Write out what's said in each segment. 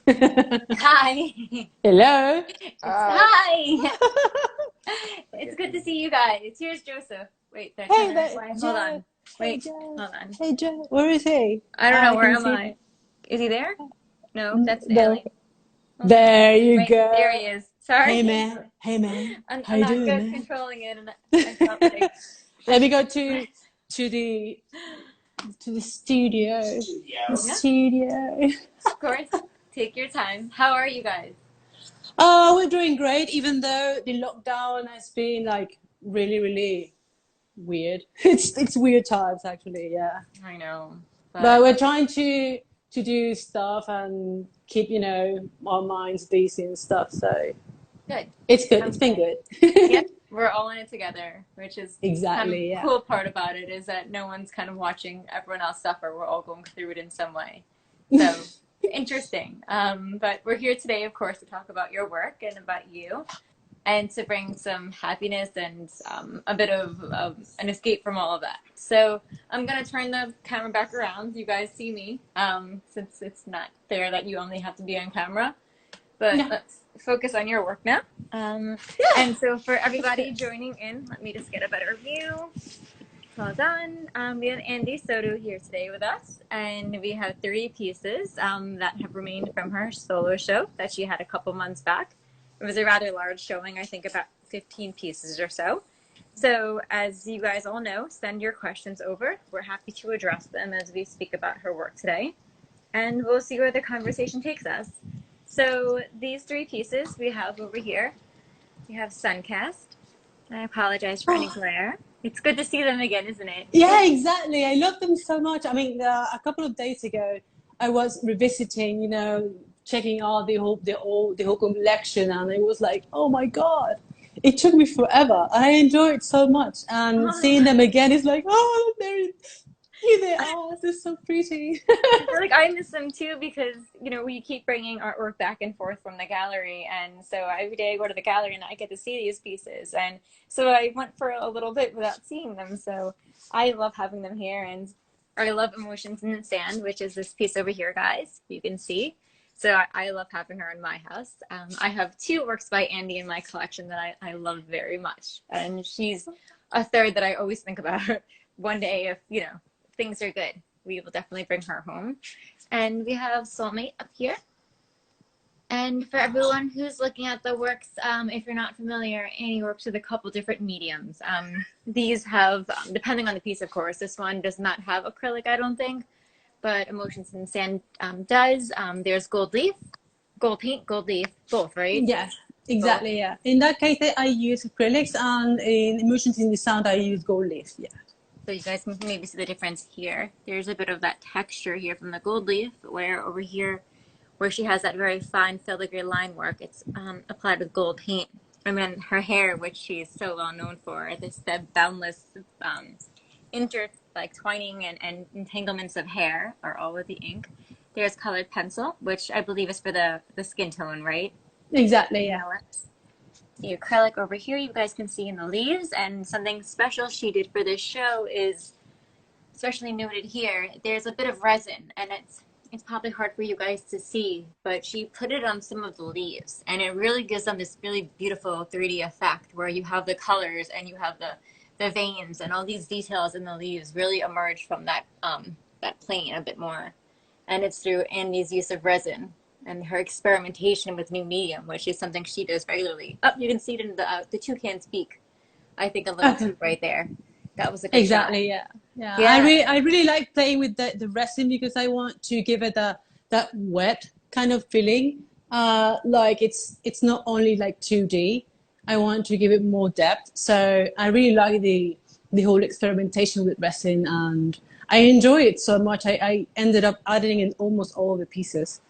Hi. Hello. Hi. It's good to see you guys. Here's Joseph. Wait, they're trying Hey to there, reply. Hold Joe. on. Hey Wait, Joe. hold on. Hey Joe. Where is he? I don't Oh, know. I Where can am see. I? Is he there? No, that's the No. alien. Hold on. There you Wait, there go. he is. Hey Sorry. man. Hey man. I'm, How I'm you not doing, good man? controlling it, and I felt like I Let me should. go to the studio. The Yeah, studio. of course. Take your time. How are you guys? Oh, we're doing great, even though the lockdown has been like really weird. It's weird times actually, yeah. I know, But but we're trying to do stuff and keep, our minds busy and stuff. So good. it's good. I'm It's been glad. good. Yep, we're all in it together, which is kind of Exactly. Yeah. cool part about it is that no one's kind of watching everyone else suffer. We're all going through it in some way. So interesting. But we're here today, of course, to talk about your work and about you and to bring some happiness and a bit of an escape from all of that. So I'm going to turn the camera back around. You guys see me since it's not fair that you only have to be on camera. But Yeah. let's focus on your work now. Um, Yeah. and so for That's everybody good. joining in, let me just get a better view. Hold on. We have Andi Soto here today with us, and we have three pieces that have remained from her solo show that she had a couple months back. It was a rather large showing, I think about 15 pieces or so. So, as you guys all know, send your questions over. We're happy to address them as we speak about her work today, and we'll see where the conversation takes us. So, these three pieces we have over here, we have Suncast. I apologize for any Oh, glare. It's good to see them again, isn't it? yeah, exactly. I love them so much. I mean, a couple of days ago, I was revisiting, checking out the whole collection, and it was like, oh my God, it took me forever. I enjoyed it so much, and seeing Oh, them again is like, oh, here they are. They're so pretty. I feel like I miss them too because we keep bringing artwork back and forth from the gallery, and so every day I go to the gallery and I get to see these pieces, and so I went for a little bit without seeing them. So I love having them here, and I love Emotions in the Sand, which is this piece over here, guys. You can see. So I love having her in my house. I have two works by Andi in my collection that I love very much, and she's a third that I always think about. One day, if things are good, we will definitely bring her home. And we have Soulmate up here. And for everyone who's looking at the works, if you're not familiar, Annie works with a couple different mediums. These have, depending on the piece, of course, this one does not have acrylic, I don't think, but Emotions in Sand does. There's gold leaf, gold paint, gold leaf, both, right? Yes, Both. exactly. Yeah. In that case, I use acrylics, and in Emotions in the Sound, I use gold leaf. Yeah. So you guys can maybe see the difference here. There's a bit of that texture here from the gold leaf, where over here where she has that very fine filigree line work. It's applied with gold paint. And then her hair, which she's so well known for, this the boundless twining and entanglements of hair are all with the ink. There's colored pencil, which I believe is for the skin tone, right? Exactly. And Yeah. the lips. The acrylic over here, you guys can see in the leaves. And something special she did for this show is especially noted here, there's a bit of resin, and it's probably hard for you guys to see, but she put it on some of the leaves, and it really gives them this really beautiful 3D effect where you have the colors and you have the veins and all these details in the leaves really emerge from that plane a bit more. And it's through Andy's use of resin and her experimentation with new medium, which is something she does regularly. Oh, you can see it in the toucan's beak. I think a little Okay. too right there. That was a good shot. Exactly. Yeah. Yeah. I Yeah. really, I really like playing with the resin because I want to give it that wet kind of feeling. Like it's not only like 2D. I want to give it more depth. So I really like the whole experimentation with resin, and I enjoy it so much. I ended up adding in almost all of the pieces.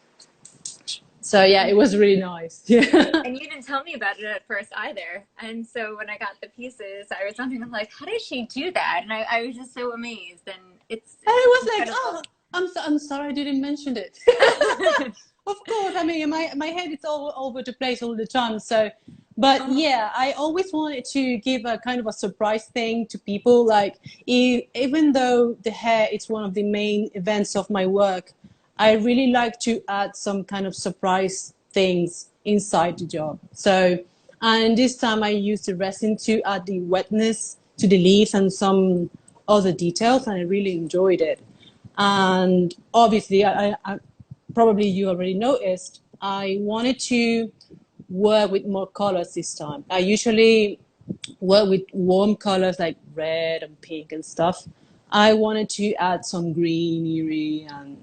So yeah, it was really nice. Yeah. And you didn't tell me about it at first either. And so when I got the pieces, I was wondering, I'm like, how did she do that? And I was just so amazed. And And it's it was like, incredible. oh, I'm sorry I didn't mention it. Of course, I mean, my head is all over the place all the time. So, but Oh, yeah, I always wanted to give a kind of a surprise thing to people. Like, even though the hair is one of the main events of my work, I really like to add some kind of surprise things inside the job. So, and this time I used the resin to add the wetness to the leaves and some other details, and I really enjoyed it. And obviously, probably you already noticed, I wanted to work with more colors this time. I usually work with warm colors like red and pink and stuff. I wanted to add some greenery and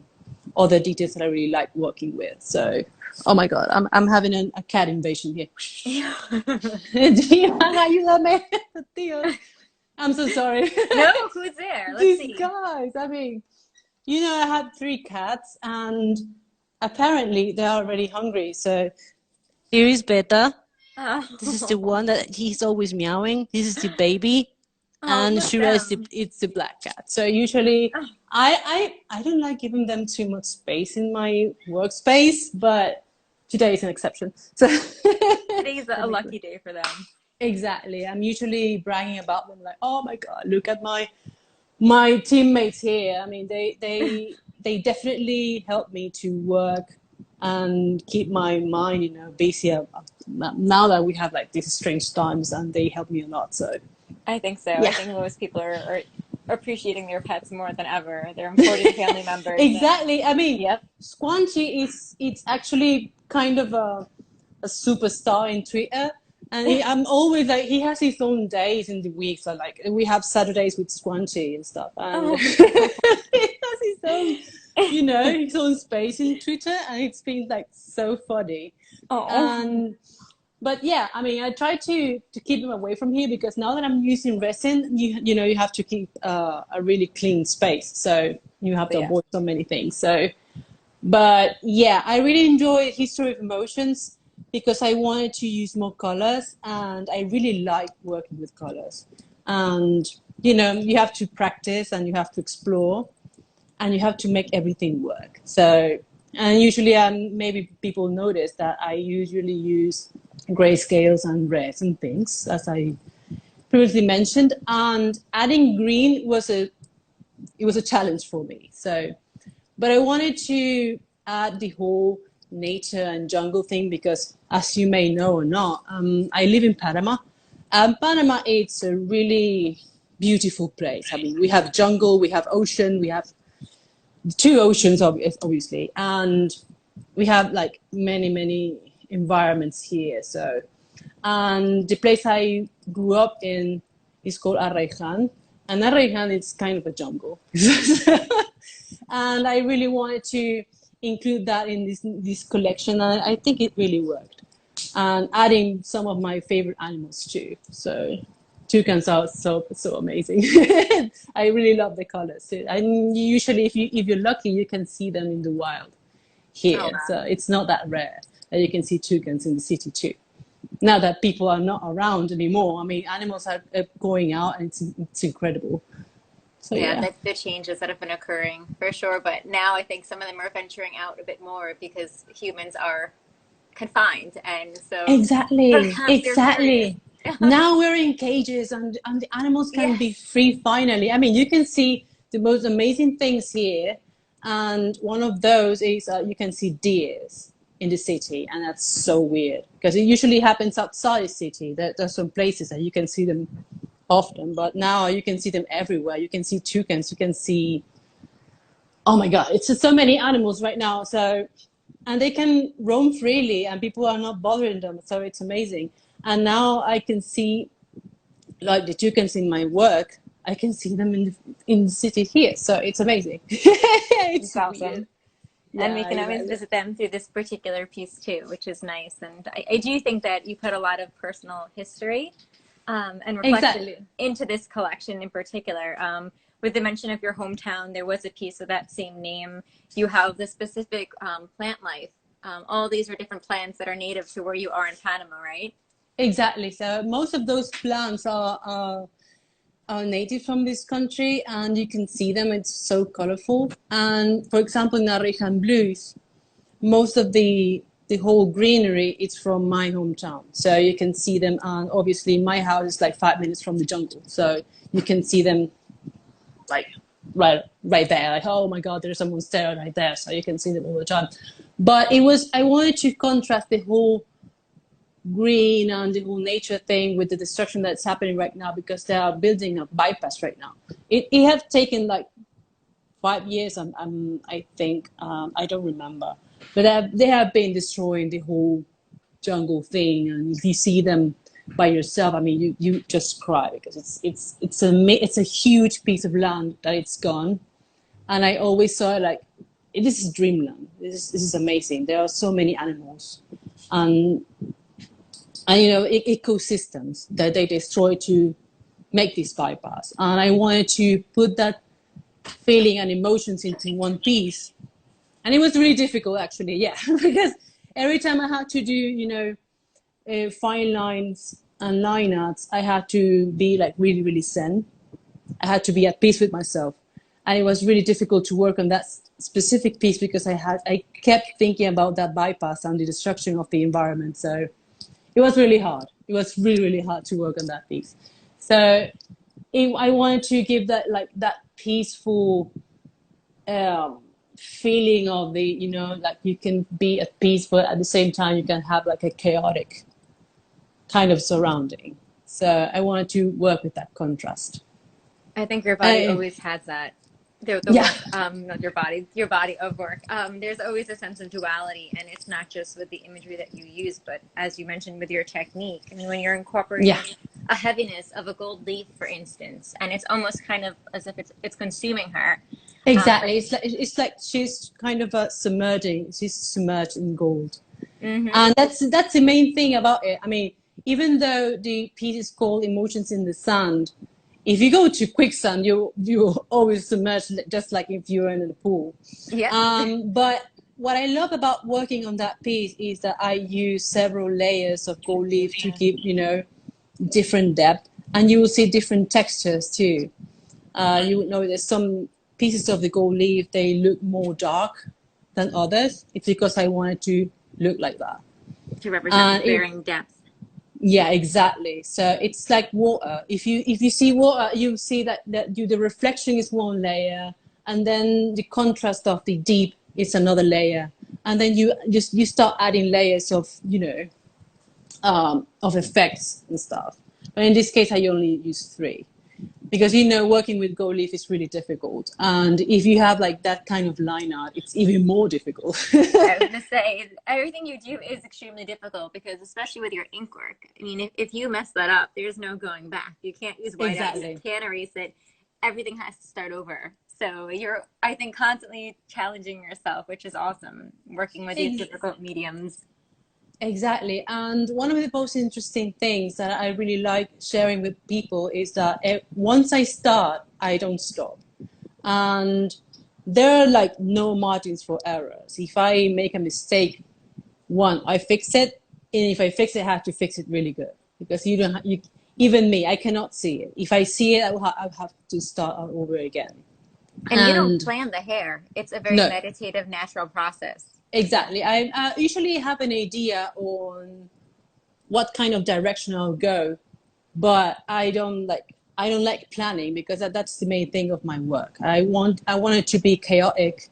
other details that I really like working with. So, oh my God, I'm having a cat invasion here. Yeah. Do you ayúdame, tío? I'm so sorry. No, who's there? Let's These see. guys, I mean, you know, I had three cats and apparently they're already hungry. So here is Beta. This is the Oh, one that he's always meowing. This is the baby. oh, And look Shura is them. it's the black cat. So usually Oh, I don't like giving them too much space in my workspace, but today is an exception. So today's a lucky day for them. exactly. I'm usually bragging about them like, oh my God, look at my teammates here. I mean, they definitely help me to work and keep my mind, you know, busy. Now that we have like these strange times, and they help me a lot. So I think so. I yeah, think most people are appreciating their pets more than ever. They're important family members. And exactly. I mean, yep. Squanchy is it's actually kind of a superstar in Twitter. And I'm always like, he has his own days in the week. So like, we have Saturdays with Squanchy and stuff, and Oh. he has his own, you know, his own space in Twitter, and it's been like so funny. Oh. And but yeah, I mean, I try to keep him away from here because now that I'm using resin, you know, you have to keep a really clean space, so you have So to yeah. avoid so many things. So but yeah, I really enjoyed History of Emotions because I wanted to use more colors and I really like working with colors. And, you know, you have to practice and you have to explore and you have to make everything work. So, and usually maybe people notice that I usually use grayscales and reds and things, as I previously mentioned. And adding green was a challenge for me. So but I wanted to add the whole nature and jungle thing because, as you may know or not, I live in Panama. Panama is a really beautiful place. I mean, we have jungle, we have ocean, we have two oceans, obviously, and we have like many environments here. So, and the place I grew up in is called Arraijan, and Arraijan is kind of a jungle. And I really wanted to include that in this collection, and I think it really worked. And adding some of my favorite animals too. So toucans are so amazing. I really love the colors. And usually, if you're lucky, you can see them in the wild Oh here. wow. So it's not that rare that you can see toucans in the city too. Now that people are not around anymore, I mean, animals are going out, and it's incredible. So Yeah, yeah. the changes that have been occurring for sure. But now I think some of them are venturing out a bit more because humans are confined, and so Exactly, perhaps they're curious. exactly. Now we're in cages and the animals can be Yes. free finally. I mean, you can see the most amazing things here. And one of those is you can see deers in the city. And that's so weird because it usually happens outside the city. There's some places that you can see them often, but now you can see them everywhere. You can see toucans, you can see, oh my God, it's just so many animals right now. So and they can roam freely and people are not bothering them, so it's amazing. And now I can see like the toucans in my work, I can see them in the city here, so it's amazing. It's It's weird. awesome. And Yeah, we can always exactly. visit them through this particular piece too, which is nice. And I do think that you put a lot of personal history and reflection Exactly. into this collection in particular. With the mention of your hometown, there was a piece of that same name. You have the specific plant life. All these are different plants that are native to where you are in Panama, right? Exactly, so most of those plants are native from this country and you can see them, it's so colorful. And for example, in Arijan blues, most of the whole greenery is from my hometown, so you can see them. And obviously my house is like 5 minutes from the jungle, so you can see them like right there. Like, oh my God, there's someone staring right there, so you can see them all the time. But I wanted to contrast the whole green and the whole nature thing with the destruction that's happening right now because they are building a bypass right now. It has taken like 5 years, I think. I don't remember, but they have been destroying the whole jungle thing, and if you see them by yourself, I mean, you just cry because it's a huge piece of land that it's gone, and I always saw it like this is dreamland. This is amazing. There are so many animals, and ecosystems that they destroy to make this bypass, and I wanted to put that feeling and emotions into one piece, and it was really difficult actually, yeah, because every time I had to do fine lines and line arts, I had to be like really, really zen. I had to be at peace with myself. And it was really difficult to work on that specific piece because I kept thinking about that bypass and the destruction of the environment. So it was really hard. It was really, really hard to work on that piece. So I wanted to give that peaceful feeling of like you can be at peace, but at the same time you can have like a chaotic kind of surrounding. So I wanted to work with that contrast. I think your body always has that. The Yeah, work, not your body of work. There's always a sense of duality, and it's not just with the imagery that you use, but as you mentioned with your technique. I mean, when you're yeah, incorporating a heaviness of a gold leaf, for instance, and it's almost kind of as if it's consuming her. But exactly. It's like she's kind of submerging. She's submerged in gold, mm-hmm. and that's the main thing about it. I mean, even though the piece is called Emotions in the Sand, if you go to quicksand, you always submerged, just like if you're in the pool. Yeah. But what I love about working on that piece is that I use several layers of gold leaf to give different depth, and you will see different textures too. You would know there's some pieces of the gold leaf, they look more dark than others. It's because I wanted to look like that. To represent And with varying depth. yeah, exactly. So it's like water. If you see water, you see that the reflection is one layer, and then the contrast of the deep is another layer, and then you start adding layers of effects and stuff. But in this case, I only use three because working with gold leaf is really difficult, and if you have like that kind of line art, it's even more difficult. I was gonna say everything you do is extremely difficult because especially with your ink work. I mean, if you mess that up, there's no going back. You can't use whiteout, you Exactly. can't erase it. Everything has to start over. So you're, I think, constantly challenging yourself, which is awesome, working with these difficult mediums. Exactly. And one of the most interesting things that I really like sharing with people is that once I start, I don't stop. And there are like no margins for errors. If I make a mistake, one, I fix it. And if I fix it, I have to fix it really good because you don't, even me, I cannot see it. If I see it, I'll have to start all over again. And you don't And plan the hair. It's a very no, meditative, natural process. exactly. I usually have an idea on what kind of direction I'll go, but I don't like planning because that's the main thing of my work. I want it to be chaotic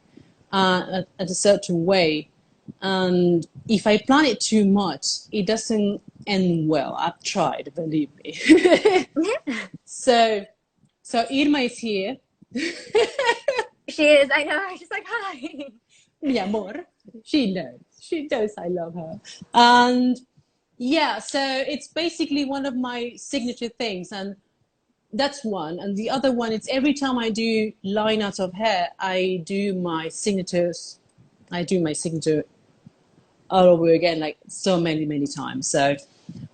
at a certain way, and if I plan it too much, it doesn't end well. I've tried, believe me. so so Irma is here. She is. I know. I'm just like, hi. Mi amor. She knows. She knows I love her. And yeah, so it's basically one of my signature things. And that's one. And the other one, it's every time I do line out of hair, I do my signatures. I do my signature all over again, like so many, many times. So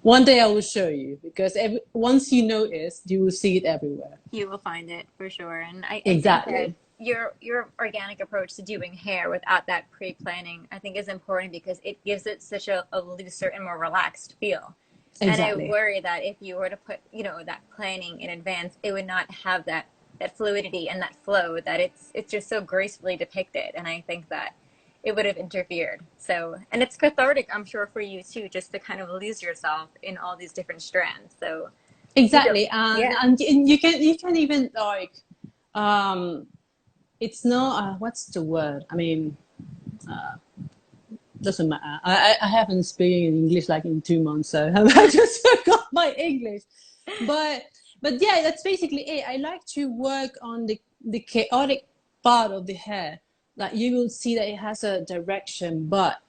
one day I will show you because once you notice, you will see it everywhere. You will find it for sure. And I think that Exactly. your organic approach to doing hair without that pre-planning, I think is important because it gives it such a looser and more relaxed feel. And I Exactly. worry that if you were to put, that planning in advance, it would not have that fluidity and that flow that it's just so gracefully depicted. And I think that it would have interfered. So, and it's cathartic, I'm sure, for you too, just to kind of lose yourself in all these different strands. So you don't, Exactly. And yeah. and you can even like Um, it's not, what's the word? I mean, doesn't matter. I haven't spoken in English like in 2 months, so I just forgot my English. But but yeah, that's basically it. I like to work on the chaotic part of the hair. Like you will see that it has a direction, but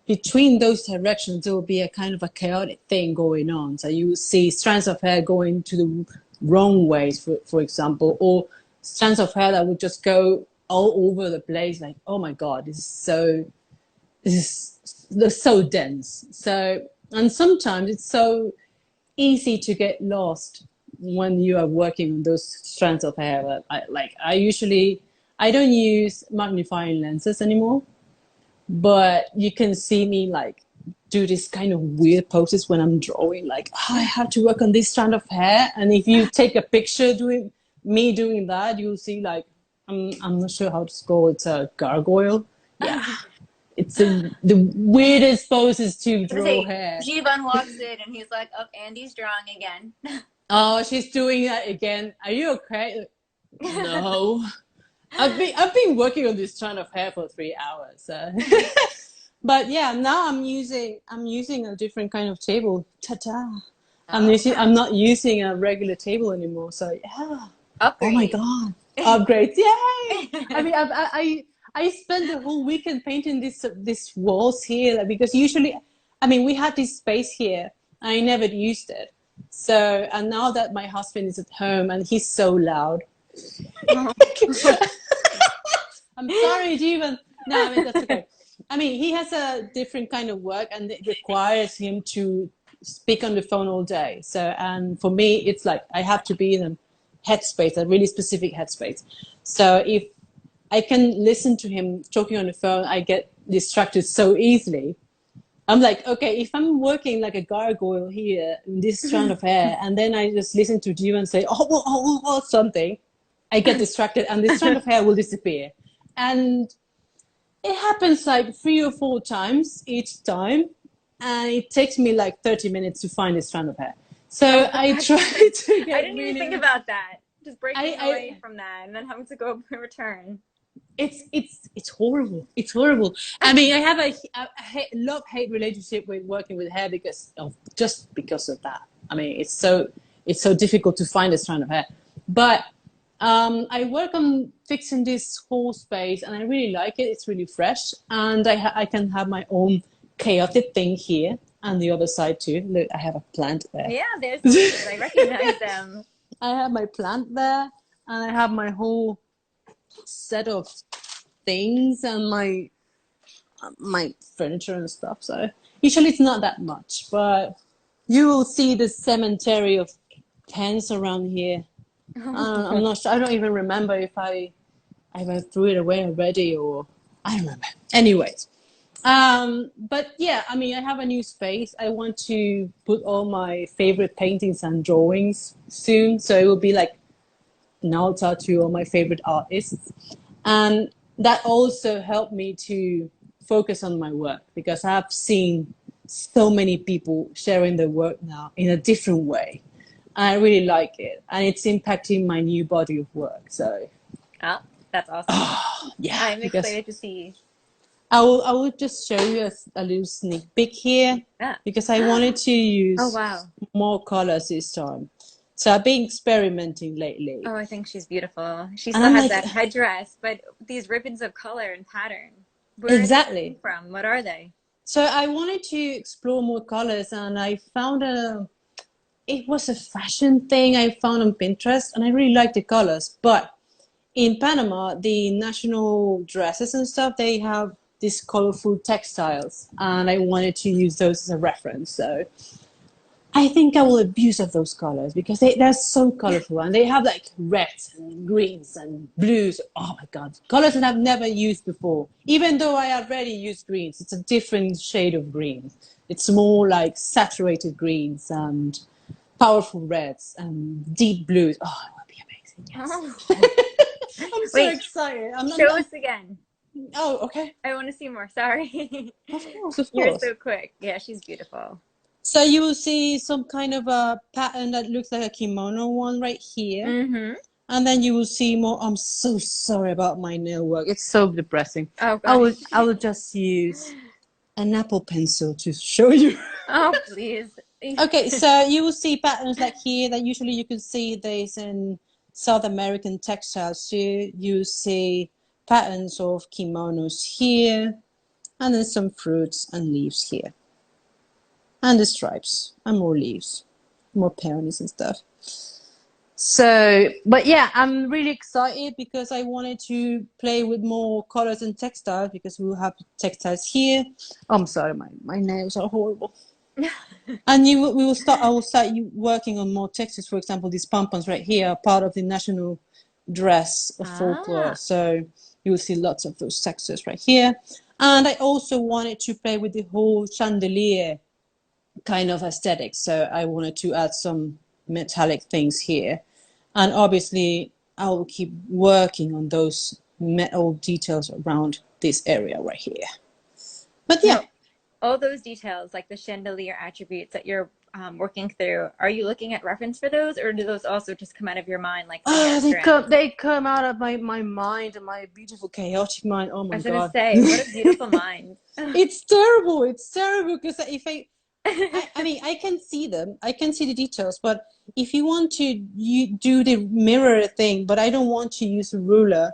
between those directions there will be a kind of a chaotic thing going on. So you will see strands of hair going to the wrong ways, for example, or strands of hair that would just go all over the place. Like, oh my God, they're so dense. So, and sometimes it's so easy to get lost when you are working on those strands of hair. But I don't use magnifying lenses anymore, but you can see me like do this kind of weird poses when I'm drawing. Like, oh, I have to work on this strand of hair, and if you take a picture doing me doing that, you'll see like I'm not sure how to call it. It's a gargoyle. Yeah, it's the weirdest poses to I draw say, hair. Jivan walks in and he's like, "Oh, Andy's drawing again." Oh, she's doing that again. Are you okay? No. I've been working on this strand of hair for 3 hours. So. But yeah, now I'm using a different kind of table. Ta-ta. Oh, I'm not using a regular table anymore. So yeah. Oh my upgrade. God. Upgrade. Yay. I mean I spent the whole weekend painting this walls here like, because usually I mean we had this space here. I never used it. So and now that my husband is at home and he's so loud. I'm sorry, Jeevan. No, I mean that's okay. I mean, he has a different kind of work, and it requires him to speak on the phone all day. So, and for me, it's like I have to be in a headspace, a really specific headspace. So, if I can listen to him talking on the phone, I get distracted so easily. I'm like, okay, if I'm working like a gargoyle here in this strand of hair, and then I just listen to Jeevan say, something, I get distracted, and this strand of hair will disappear. And it happens like 3 or 4 times each time, and it takes me like 30 minutes to find a strand of hair. Oh So I God. try to I get didn't even think really. about that. Just breaking away I from that and then having to go return. it's horrible. It's horrible. I mean, I have a love hate relationship with working with hair because of that. I mean, it's so difficult to find a strand of hair, but I work on fixing this whole space, and I really like it. It's really fresh, and I can have my own chaotic thing here, and the other side too. Look, I have a plant there. Yeah, there's the leaves. I recognize them. I have my plant there, and I have my whole set of things and my furniture and stuff. So usually it's not that much, but you will see the cemetery of pens around here. I'm not sure. I don't even remember if I went through it away already or I don't remember. Anyways, but yeah, I mean, I have a new space. I want to put all my favorite paintings and drawings soon, so it will be like an altar to all my favorite artists, and that also helped me to focus on my work because I've seen so many people sharing their work now in a different way. I really like it, and it's impacting my new body of work. So Oh, that's awesome. yeah, I'm because excited to see. I will just show you a little sneak peek here Yeah. because I wanted to Oh, use wow. more colors this time. So I've been experimenting lately, Oh, I think she's beautiful. She and still I'm has like, that headdress, but these ribbons of color and pattern. Where are they coming exactly. from? What are they? So I wanted to explore more colors, and I found it was a fashion thing I found on Pinterest, and I really liked the colors. But in Panama, the national dresses and stuff, they have these colorful textiles, and I wanted to use those as a reference. So I think I will abuse of those colors because they're so colorful, and they have like reds and greens and blues. Oh my God, colors that I've never used before. Even though I already used greens, it's a different shade of green. It's more like saturated greens and powerful reds and deep blues. Oh, it will be amazing. Oh, Yes. I'm so wait, excited. show us again. Oh, okay. I want to see more. Sorry. Of course, of You're course. so quick. Yeah, she's beautiful. So you will see some kind of a pattern that looks like a kimono one right here. Mm-hmm. And then you will see more. I'm so sorry about my nail work. It's so depressing. Oh I gosh. will I will just use an Apple pencil to show you. Oh please. Okay, so you will see patterns like here that usually you can see these in South American textiles too. You see patterns of kimonos here, and then some fruits and leaves here. And the stripes and more leaves, more peonies and stuff. So, but yeah, I'm really excited because I wanted to play with more colors and textiles because we will have textiles here. Oh, I'm sorry, my nails are horrible. And we will start. I will start working on more textures. For example, these pompons right here are part of the national dress of folklore. Ah, So you will see lots of those textures right here. And I also wanted to play with the whole chandelier kind of aesthetic. So I wanted to add some metallic things here. And obviously, I will keep working on those metal details around this area right here. But yeah, now all those details, like the chandelier attributes that you're working through, are you looking at reference for those, or do those also just come out of your mind like finger strands? they come out of my mind and my beautiful chaotic mind. Oh I my was gonna god. say, what a beautiful mind. It's terrible. It's terrible because if I mean, I can see them. I can see the details, but if you want to you do the mirror thing, but I don't want to use a ruler,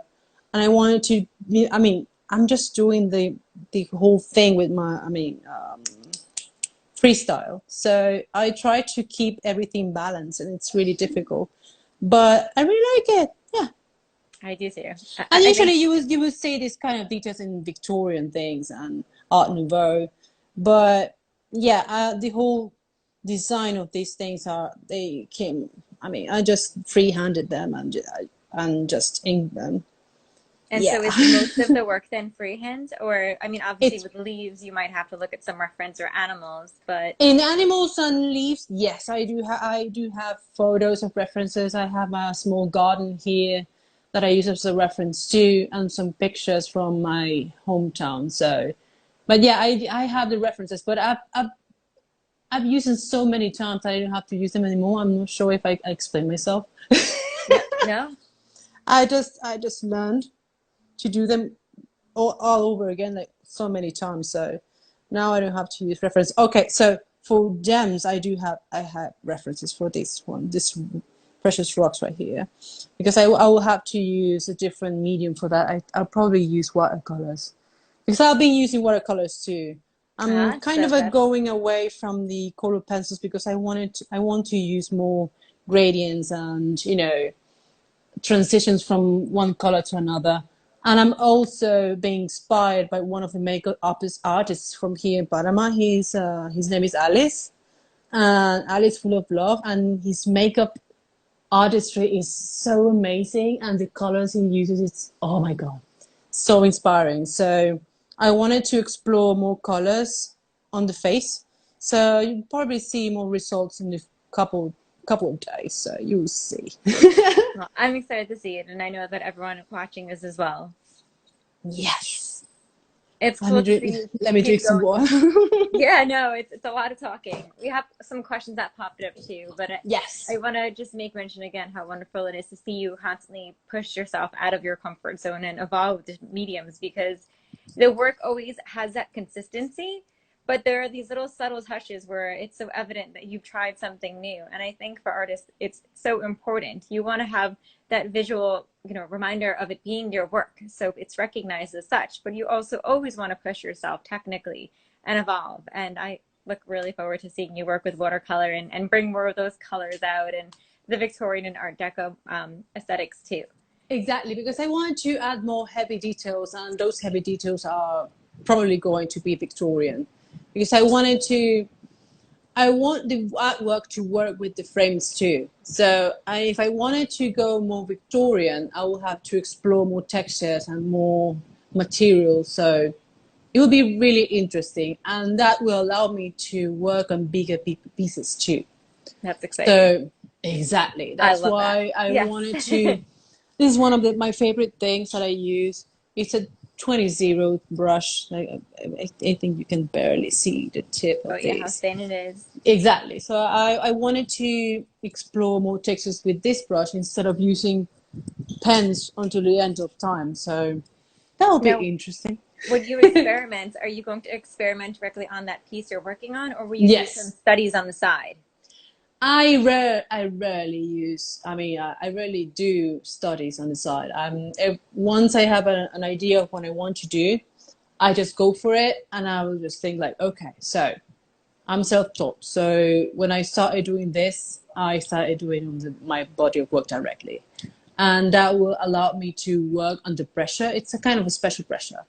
and I wanted to. I mean, I'm just doing the whole thing with my. I mean, freestyle. So I try to keep everything balanced, and it's really difficult. But I really like it. Yeah. I do too. And I usually think you will see this kind of details in Victorian things and Art Nouveau, but yeah, the whole design of these things are they came. I mean, I just free-handed them and just inked them. and Yeah, so is most of the work then freehand? Or I mean, obviously it's with leaves you might have to look at some reference or animals, but in animals and leaves. Yes, I do have photos of references. I have a small garden here that I use as a reference too, and some pictures from my hometown. So but yeah, I have the references, but I've used them so many times I don't have to use them anymore. I'm not sure if I explain myself. no, no. I just learned to do them all over again like so many times. So now I don't have to use reference. Okay, so for gems, I have references for this one, this precious rocks right here, because I will have to use a different medium for that. I'll probably use watercolors because I've been using watercolors too. I'm Ah, kind so of that's going away from the color pencils because I want to use more gradients and transitions from one color to another. And I'm also being inspired by one of the makeup artists from here in Panama. His name is Alice, and Alice Full of Love, and his makeup artistry is so amazing, and the colors he uses, it's oh my god, so inspiring. So I wanted to explore more colors on the face. So you'll probably see more results in a couple of days. So you'll see. well, I'm excited to see it, and I know that everyone watching is as well. Yes. It's Let me cool to see drink. you Let me keep drink some going. water. Yeah, no, it's a lot of talking. We have some questions that popped up too, but I Yes. want to just make mention again how wonderful it is to see you constantly push yourself out of your comfort zone and evolve with the mediums because the work always has that consistency, but there are these little subtle touches where it's so evident that you've tried something new. And I think for artists, it's so important. You want to have that visual, reminder of it being your work, so it's recognized as such. But you also always want to push yourself technically and evolve. And I look really forward to seeing you work with watercolor and bring more of those colors out and the Victorian and Art Deco aesthetics too. Exactly, because I wanted to add more heavy details, and those heavy details are probably going to be Victorian, because I want the artwork to work with the frames too. So if I wanted to go more Victorian, I will have to explore more textures and more materials. So it will be really interesting, and that will allow me to work on bigger pieces too. That's exciting. So exactly, I that's love that. why I Yes. wanted to. This is one of my favorite things that I use. It's a 20 brush. Like, I think you can barely see the tip Oh of yeah, how this. thin it is. Exactly. So I wanted to explore more textures with this brush instead of using pens until the end of time. So that will be Now, interesting. when you experiment, are you going to experiment directly on that piece you're working on, or will you do some Yes. studies on the side? I rarely use. I mean, I rarely do studies on the side. Once I have an idea of what I want to do, I just go for it, and I will just think like, okay, so I'm self-taught. So when I started doing this, I started doing on my body of work directly, and that will allow me to work under pressure. It's a kind of a special pressure.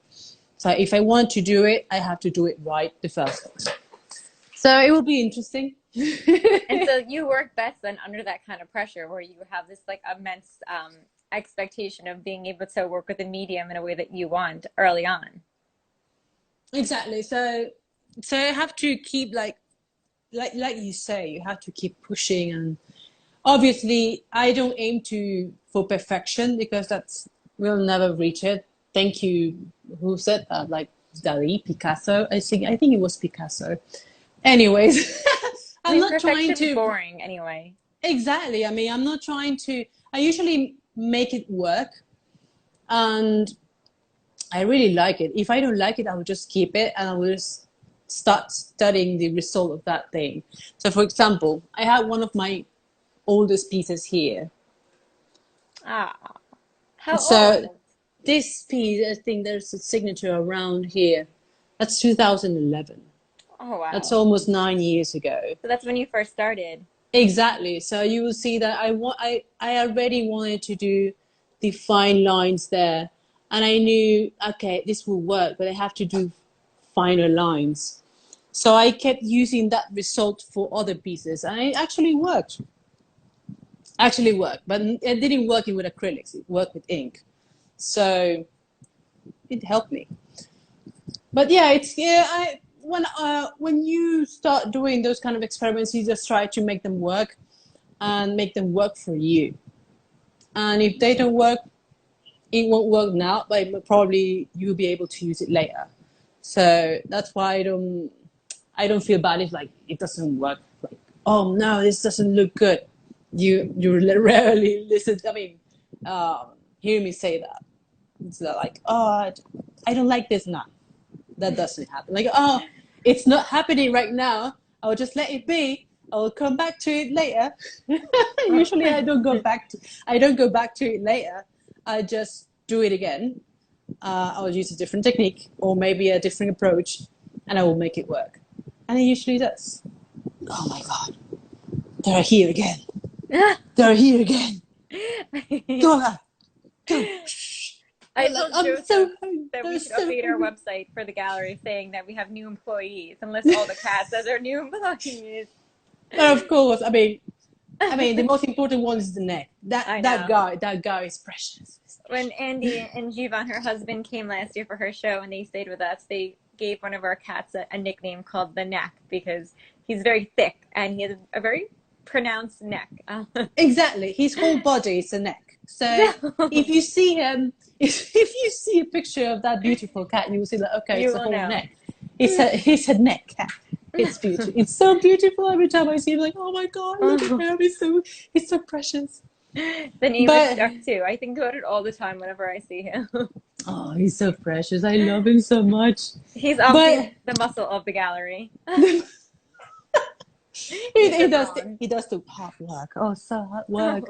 So if I want to do it, I have to do it right the first time. So it will be interesting. And so you work best then under that kind of pressure where you have this like immense expectation of being able to work with a medium in a way that you want early on. Exactly. So I have to keep like you say, you have to keep pushing, and obviously I don't aim to for perfection because that's we'll never reach it. Thank you. Who said that? Like Dali, Picasso. I think it was Picasso. Anyways, I I'm mean, not trying perfection's to boring anyway. exactly. I mean, I'm not trying to. I usually make it work, and I really like it. If I don't like it, I will just keep it and I will just start studying the result of that thing. So, for example, I have one of my oldest pieces here. Ah, how So, old? this piece, I think there's a signature around here. That's 2011. Oh, That's wow. almost 9 years ago. So that's when you first started. Exactly. So you will see that I already wanted to do the fine lines there, and I knew okay this will work, but I have to do finer lines. So I kept using that result for other pieces, and it actually worked. Actually worked, but it didn't work with acrylics. It worked with ink, so it helped me. But yeah, it's yeah. When you start doing those kind of experiments, you just try to make them work and make them work for you. And if they don't work, it won't work now, but probably you'll be able to use it later. So that's why I don't feel bad if like it doesn't work. Like, oh no, this doesn't look good. You rarely listen. I mean, hear me say that. It's not like oh, I don't like this now. That doesn't happen. Like oh, it's not happening right now. I'll just let it be. I'll come back to it later. Usually I don't go back to it later. I just do it again. I'll use a different technique or maybe a different approach, and I will make it work. And it usually does. Oh my god, they're here again. They're here again. Go on, go. Shh. I Like told I'm so Joseph that we they're should so update our hungry. website for the gallery saying that we have new employees and list all the cats as our new employees. And of course, I mean, the most important one is the neck. That I that know. guy, that guy is precious. He's When precious. Andy and Jivan, her husband, came last year for her show and they stayed with us, they gave one of our cats a nickname called the Neck because he's very thick and he has a very pronounced neck. Exactly, his whole body is a neck. So if So you see him, if you see a picture of that beautiful cat, you will see that okay, you it's a will whole know. neck. It's a neck cat. It's beautiful. It's so beautiful every time I see him. Like, oh my god, look at him. He's so precious. The name is But stuck too. I think about it all the time whenever I see him. oh, he's so precious. I love him so much. He's obviously But the muscle of the gallery. he, You he said does the, wrong. he does the hard work. Oh, so hard work.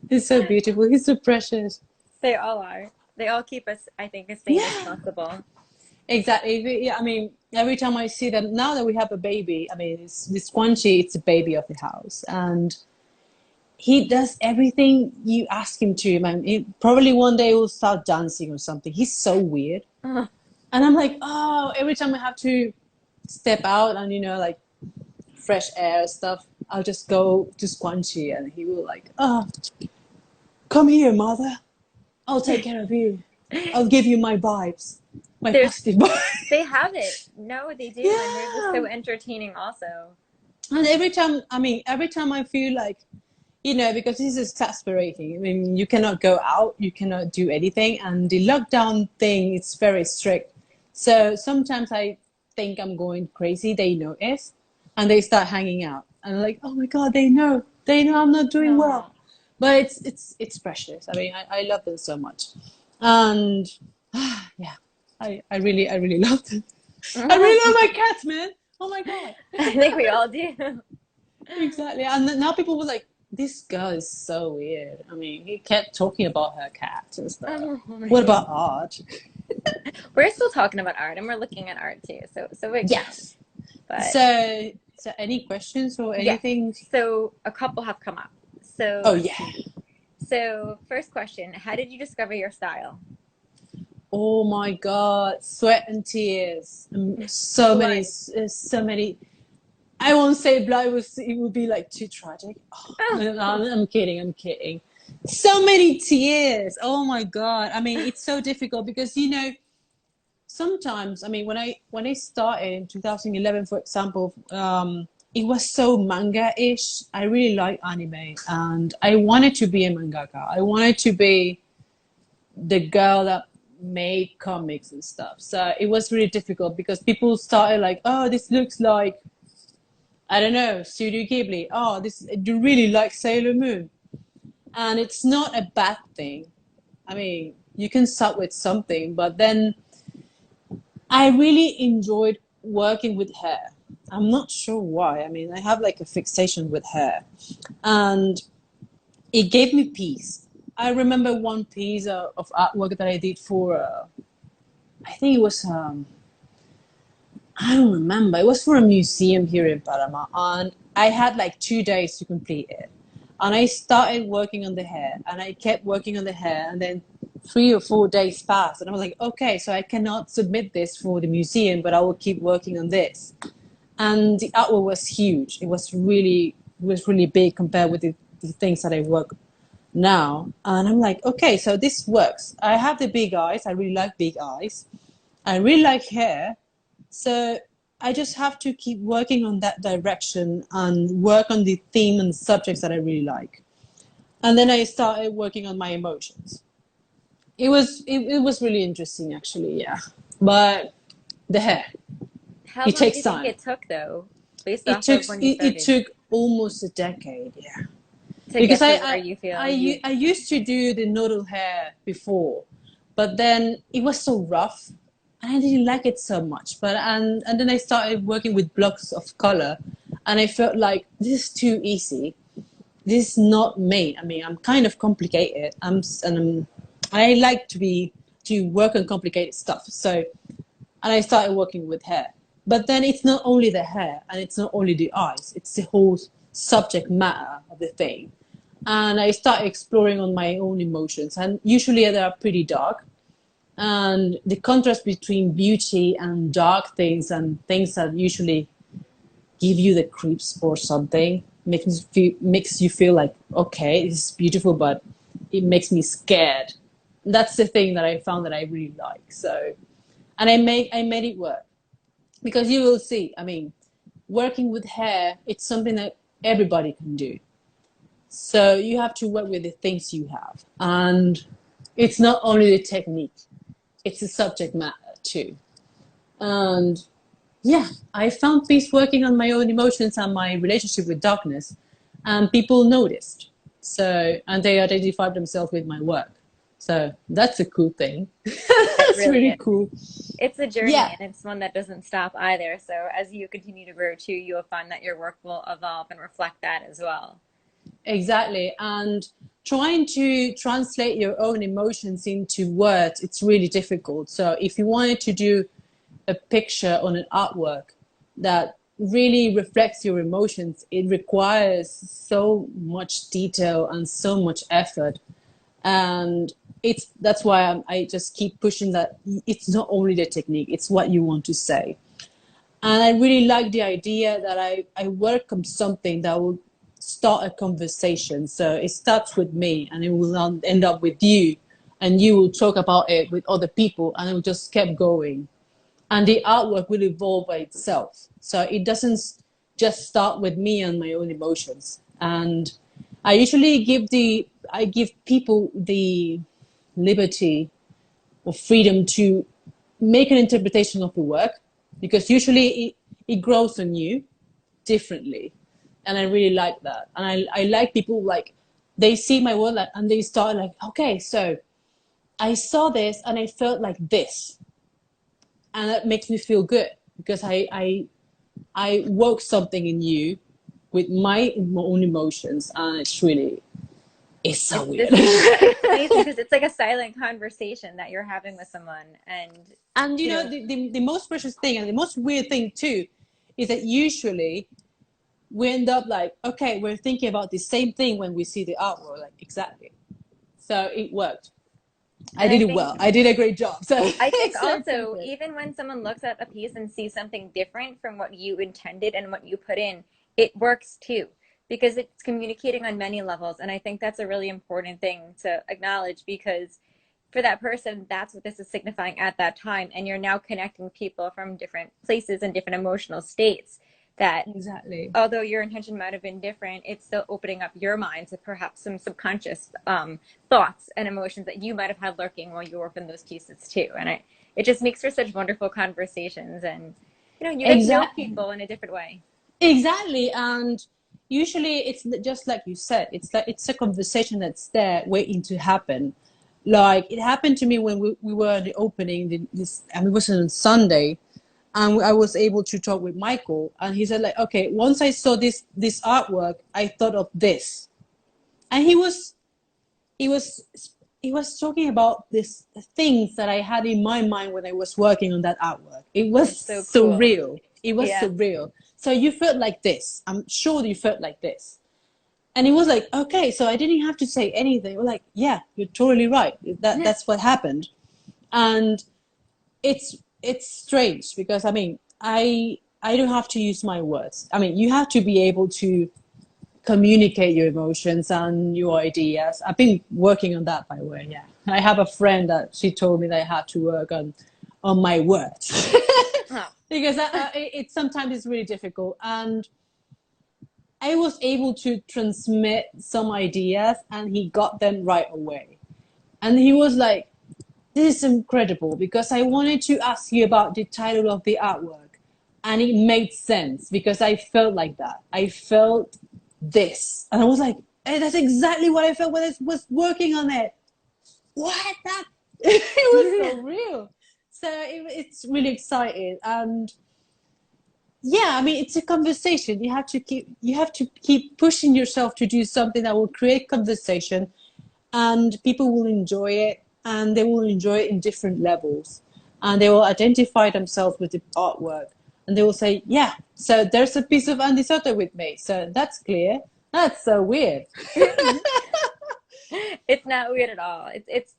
He's so beautiful. He's so precious. They all are. They all keep us, I think, as sane as Yeah, possible. exactly. Yeah, I mean, every time I see them, now that we have a baby, I mean, this Squanchy, it's a baby of the house. And he does everything you ask him to. Man, probably one day will start dancing or something. He's so weird. And I'm like, oh, every time I have to step out and, like fresh air stuff, I'll just go to Squanchy and he will like, oh, come here, mother. I'll take care of you. I'll give you my vibes, my There's, positive vibes. they have it. No, they do, and they're just Yeah. so entertaining. Also, And every time I feel like, because this is exasperating. I mean, you cannot go out, you cannot do anything, and the lockdown thing is very strict. So sometimes I think I'm going crazy. They notice, and they start hanging out. And I'm like, oh my god, they know I'm not doing well. no. but it's precious. I mean, I love them so much, and yeah, I really love them. I really love my cats, man. Oh my god. I think we all do. Exactly. And now people were like, this girl is so weird. I mean, he kept talking about her cat and stuff. Oh What my. about art? We're still talking about art, and we're looking at art too, so it counts. Yes. But So any questions or yes, anything? so a couple have come up. So Oh let's yeah. see. So first question: how did you discover your style? Oh my God. Sweat and tears. So many, Blood. so many. I won't say blood. It would be like too tragic. Oh, no, I'm kidding. I'm kidding. So many tears. Oh my God. I mean, it's so difficult because, sometimes, I mean, when I started in 2011, for example, it was so manga-ish. I really like anime, and I wanted to be a mangaka. I wanted to be the girl that made comics and stuff. So it was really difficult because people started like, oh, this looks like, I don't know, Studio Ghibli. Oh, this you really like Sailor Moon, and it's not a bad thing. I mean, you can start with something, but then I really enjoyed working with hair. I'm not sure why. I mean, I have like a fixation with hair, and it gave me peace. I remember one piece of artwork that I did for, I think it was, I don't remember. It was for a museum here in Panama, and I had like 2 days to complete it. And I started working on the hair, and I kept working on the hair, and then 3 or 4 days passed, and I was like, okay, so I cannot submit this for the museum, but I will keep working on this. And the artwork was huge. It was really big compared with the things that I work now. And I'm like, okay, so this works. I have the big eyes. I really like big eyes. I really like hair. So I just have to keep working on that direction and work on the theme and subjects that I really like. And then I started working on my emotions. It was really interesting actually, yeah. But the hair, How it long do takes you think time. it took, though, based It off took of when you it started, took almost a decade, yeah. to Because get I to where I, you feel I you? I used to do the noodle hair before, but then it was so rough, and I didn't like it so much. And then I started working with blocks of color, and I felt like this is too easy. This is not me. I mean, I'm kind of complicated. I like to work on complicated stuff. So, and I started working with hair. But then it's not only the hair and it's not only the eyes, it's the whole subject matter of the thing. And I started exploring on my own emotions, and usually they are pretty dark. And the contrast between beauty and dark things and things that usually give you the creeps or something makes you feel like, okay, this is beautiful, but it makes me scared. That's the thing that I found that I really like. So, and I made it work, because you will see, I mean, working with hair, it's something that everybody can do. So you have to work with the things you have, and it's not only the technique, it's the subject matter too. And yeah, I found peace working on my own emotions and my relationship with darkness, and people noticed. So, and they identified themselves with my work. So that's a cool thing. That That's really really is. cool. It's a journey, Yeah, and it's one that doesn't stop either. So as you continue to grow too, you'll find that your work will evolve and reflect that as well. exactly. And trying to translate your own emotions into words, it's really difficult. So if you wanted to do a picture on an artwork that really reflects your emotions, it requires so much detail and so much effort. And that's why I just keep pushing that it's not only the technique, it's what you want to say. And I really like the idea that I work on something that will start a conversation. So it starts with me and it will end up with you, and you will talk about it with other people, and it will just keep going. And the artwork will evolve by itself. So it doesn't just start with me and my own emotions. And I usually give people the liberty or freedom to make an interpretation of the work, because usually it grows on you differently. And I really like that. And I like people like they see my work like, and they start like, okay, so I saw this and I felt like this, and that makes me feel good because I woke something in you with my own emotions, and it's so It's weird. this it's amazing because it's like a silent conversation that you're having with someone, and And you know, the most precious thing and the most weird thing too is that usually we end up like, okay, we're thinking about the same thing when we see the artwork, like exactly. So it worked. I and did it well. I did a great job. So I think it's so also, perfect. even when someone looks at a piece and sees something different from what you intended and what you put in, it works too, because it's communicating on many levels. And I think that's a really important thing to acknowledge, because for that person, that's what this is signifying at that time. And you're now connecting people from different places and different emotional states that, Exactly. although your intention might have been different, it's still opening up your mind to perhaps some subconscious thoughts and emotions that you might have had lurking while you work on those pieces too. And it just makes for such wonderful conversations, and you get to know Exactly. people in a different way. Exactly. And usually it's just like you said, it's like it's a conversation that's there waiting to happen. Like it happened to me when we were at the opening this, and it was on Sunday, and I was able to talk with Michael, and he said like, okay, once I saw this artwork, I thought of this. And he was he was talking about these things that I had in my mind when I was working on that artwork. It was It's so cool. surreal. It was Yeah. surreal. So you felt like this. I'm sure you felt like this. And it was like, okay, so I didn't have to say anything. We're like, yeah, you're totally right. That's what happened. And it's strange because I mean, I don't have to use my words. I mean, you have to be able to communicate your emotions and your ideas. I've been working on that, by the way. Yeah, I have a friend that she told me that I had to work on my words Oh. because it sometimes it's really difficult. And I was able to transmit some ideas, and he got them right away. And he was like, "This is incredible because I wanted to ask you about the title of the artwork, and it made sense because I felt like that. I felt this, and I was like, hey, that's exactly what I felt when I was working on it. What that? It was so real. So it's really exciting, and yeah, I mean, it's a conversation. You have to keep pushing yourself to do something that will create conversation, and people will enjoy it, and they will enjoy it in different levels, and they will identify themselves with the artwork, and they will say, yeah, so there's a piece of Andi Soto with me, so that's clear. That's so weird. It's not weird at all. It's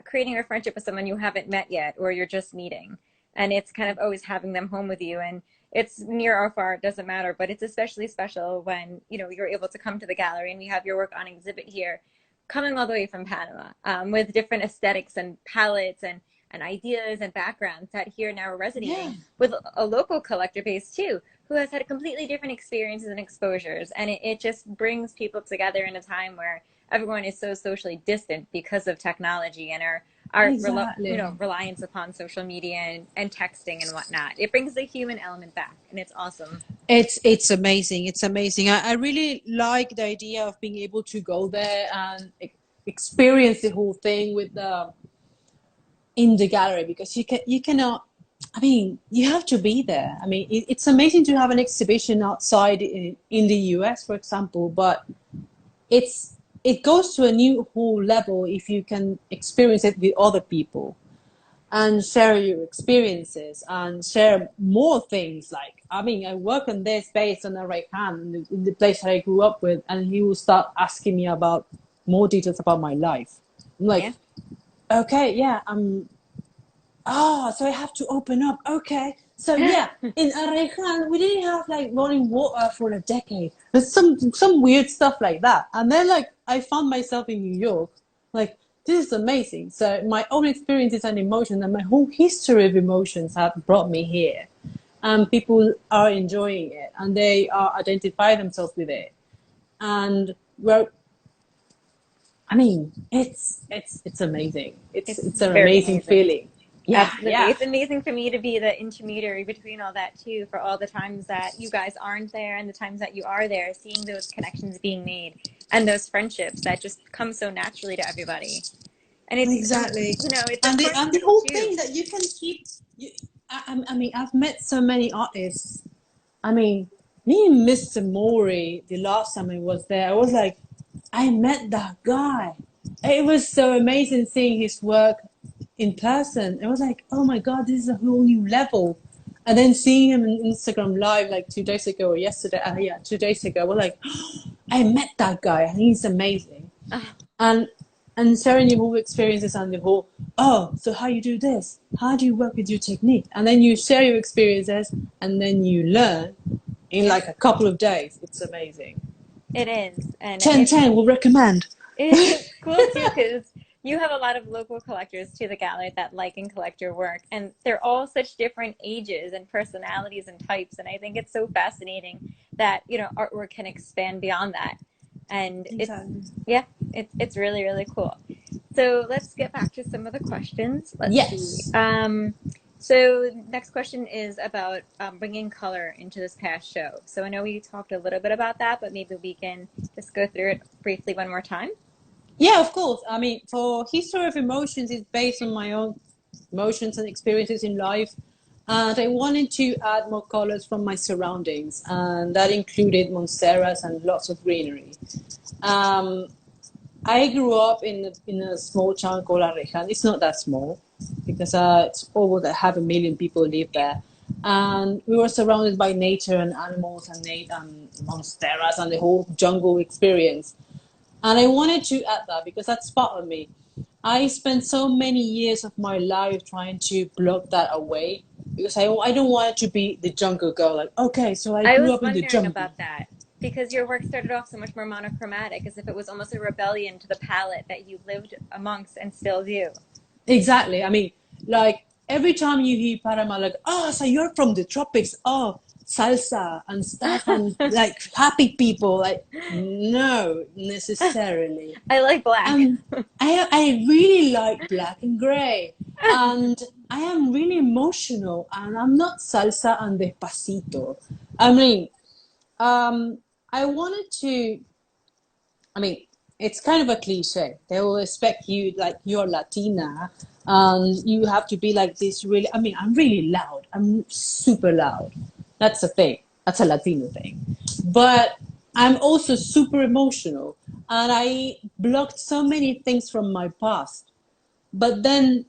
creating a friendship with someone you haven't met yet, or you're just meeting, and it's kind of always having them home with you. And it's near or far, it doesn't matter, but it's especially special when you're able to come to the gallery and we have your work on exhibit here, coming all the way from Panama, with different aesthetics and palettes and ideas and backgrounds that here now are Yeah, resonating with a local collector base too, who has had completely different experiences and exposures. And it just brings people together in a time where everyone is so socially distant because of technology and our exactly. reliance upon social media and texting and whatnot. It brings the human element back, and it's awesome. It's amazing. It's amazing. I really like the idea of being able to go there and experience the whole thing with the in the gallery because you cannot. I mean, you have to be there. I mean, it's amazing to have an exhibition outside in the US, for example, but it goes to a new whole level if you can experience it with other people and share your experiences and share more things. Like, I mean, I work on this based on a right hand in the place that I grew up with, and he will start asking me about more details about my life. I'm Yeah. like, okay, yeah, so I have to open up. Okay. So yeah, in Arrejan, we didn't have like running water for a decade. There's some weird stuff like that. And then like I found myself in New York, like this is amazing. So my own experiences and emotions and my whole history of emotions have brought me here. And people are enjoying it and they are identify themselves with it. And well, I mean, it's amazing. It's It's an very amazing amazing. feeling. Yeah, Absolutely. yeah. It's amazing for me to be the intermediary between all that too, for all the times that you guys aren't there and the times that you are there, seeing those connections being made and those friendships that just come so naturally to everybody. And Exactly. it's And the important whole too. thing that you can keep. I mean, I've met so many artists. I mean, me and Mr. Mori, the last time I was there, I was like, I met that guy. It was so amazing seeing his work in person. It was like, oh my God, this is a whole new level. And then seeing him on Instagram live like 2 days ago or yesterday, yeah, 2 days ago, I was like, I met that guy. And he's amazing. Oh, And and sharing your whole experiences and the whole, oh, so how you do this? How do you work with your technique? And then you share your experiences and then you learn in yeah, like a couple of days. It's amazing. it is. And 10/10 will recommend. it's cool too because you have a lot of local collectors to the gallery that like and collect your work, and they're all such different ages and personalities and types. And I think it's so fascinating that artwork can expand beyond that, and Exactly. yeah, it's really really cool. So let's get back to some of the questions. Let's see. Yes. So next question is about bringing color into this past show. So I know we talked a little bit about that, but maybe we can just go through it briefly one more time. Yeah, of course. I mean, for History of Emotions, it's based on my own emotions and experiences in life. And I wanted to add more colors from my surroundings, and that included monsteras and lots of greenery. Um, I grew up in a small town called Arrejan. It's not that small because it's over 500,000 people live there. And we were surrounded by nature and animals and monsteras and the whole jungle experience. And I wanted to add that because that's part of me. I spent so many years of my life trying to block that away because I don't want it to be the jungle girl. Like, okay, so I I grew was up in the wondering jungle. about that because your work started off so much more monochromatic, as if it was almost a rebellion to the palette that you lived amongst and still do. Exactly. I mean, like every time you hear Panama, like, oh, so you're from the tropics, oh, salsa and stuff, and like happy people. Like, no, necessarily. I like black. Um, I really like black and gray, and I am really emotional, and I'm not salsa and despacito. I mean, I wanted to. I mean, it's kind of a cliche. They will expect you like you're Latina and you have to be like this really. I mean, I'm really loud. I'm super loud. That's a thing. That's a Latino thing. But I'm also super emotional and I blocked so many things from my past. But then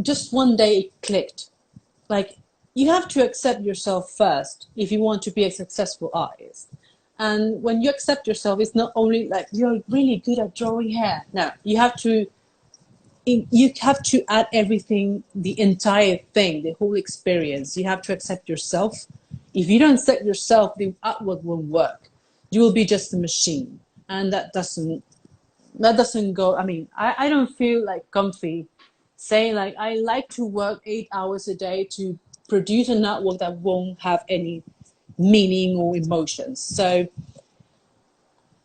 just one day it clicked. Like you have to accept yourself first if you want to be a successful artist. And when you accept yourself, it's not only like you're really good at drawing hair. No, you have to add everything, the entire thing, the whole experience. You have to accept yourself. If you don't accept yourself, the artwork won't work. You will be just a machine, and that doesn't go. I mean, I don't feel like comfy saying like I like to work 8 hours a day to produce a artwork that won't have any meaning or emotions. So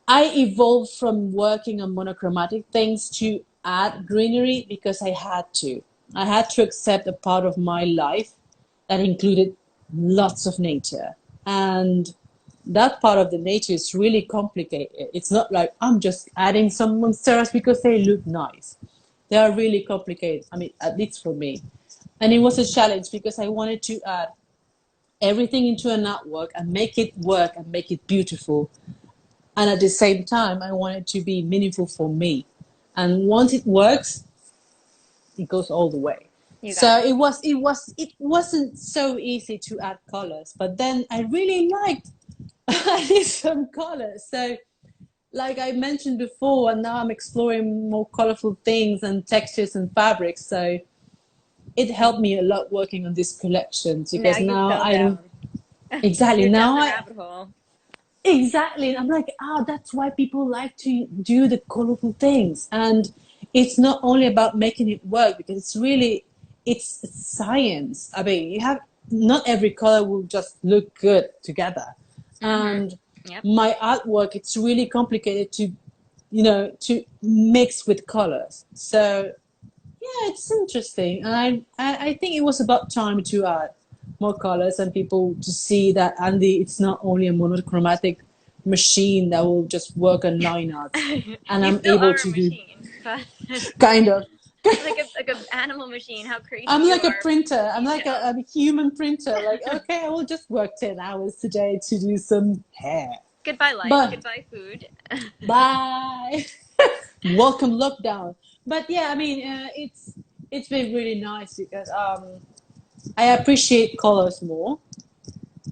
I evolved from working on monochromatic things to add greenery because I had to. I had to accept a part of my life that included lots of nature. And that part of the nature is really complicated. It's not like I'm just adding some monsteras because they look nice. They are really complicated. I mean, at least for me. And it was a challenge because I wanted to add everything into an artwork and make it work and make it beautiful. And at the same time, I want it to be meaningful for me. And once it works, it goes all the way. You got So it. it wasn't so easy to add colors, but then I really liked adding some colors. So like I mentioned before, and now I'm exploring more colorful things and textures and fabrics. So it helped me a lot working on this collection Now because you now fell I don't down. exactly You're down now the I rabbit hole. exactly. I'm like, that's why people like to do the colorful things. And it's not only about making it work because it's science. I mean, you have not every color will just look good together. Mm-hmm. And Yep. my artwork, it's really complicated to mix with colors. So yeah, it's interesting. And I think it was about time to add more colors and people to see that Andy, it's not only a monochromatic machine that will just work on line arts, and You I'm still able are a to do machine, but kind of. like a animal machine. How crazy I'm you like a are for printer. I'm like detail. a human printer. Like, okay, I will just work 10 hours today to do some hair. Goodbye life, But goodbye food. bye. Welcome lockdown. But yeah, I mean, it's been really nice because I appreciate colors more.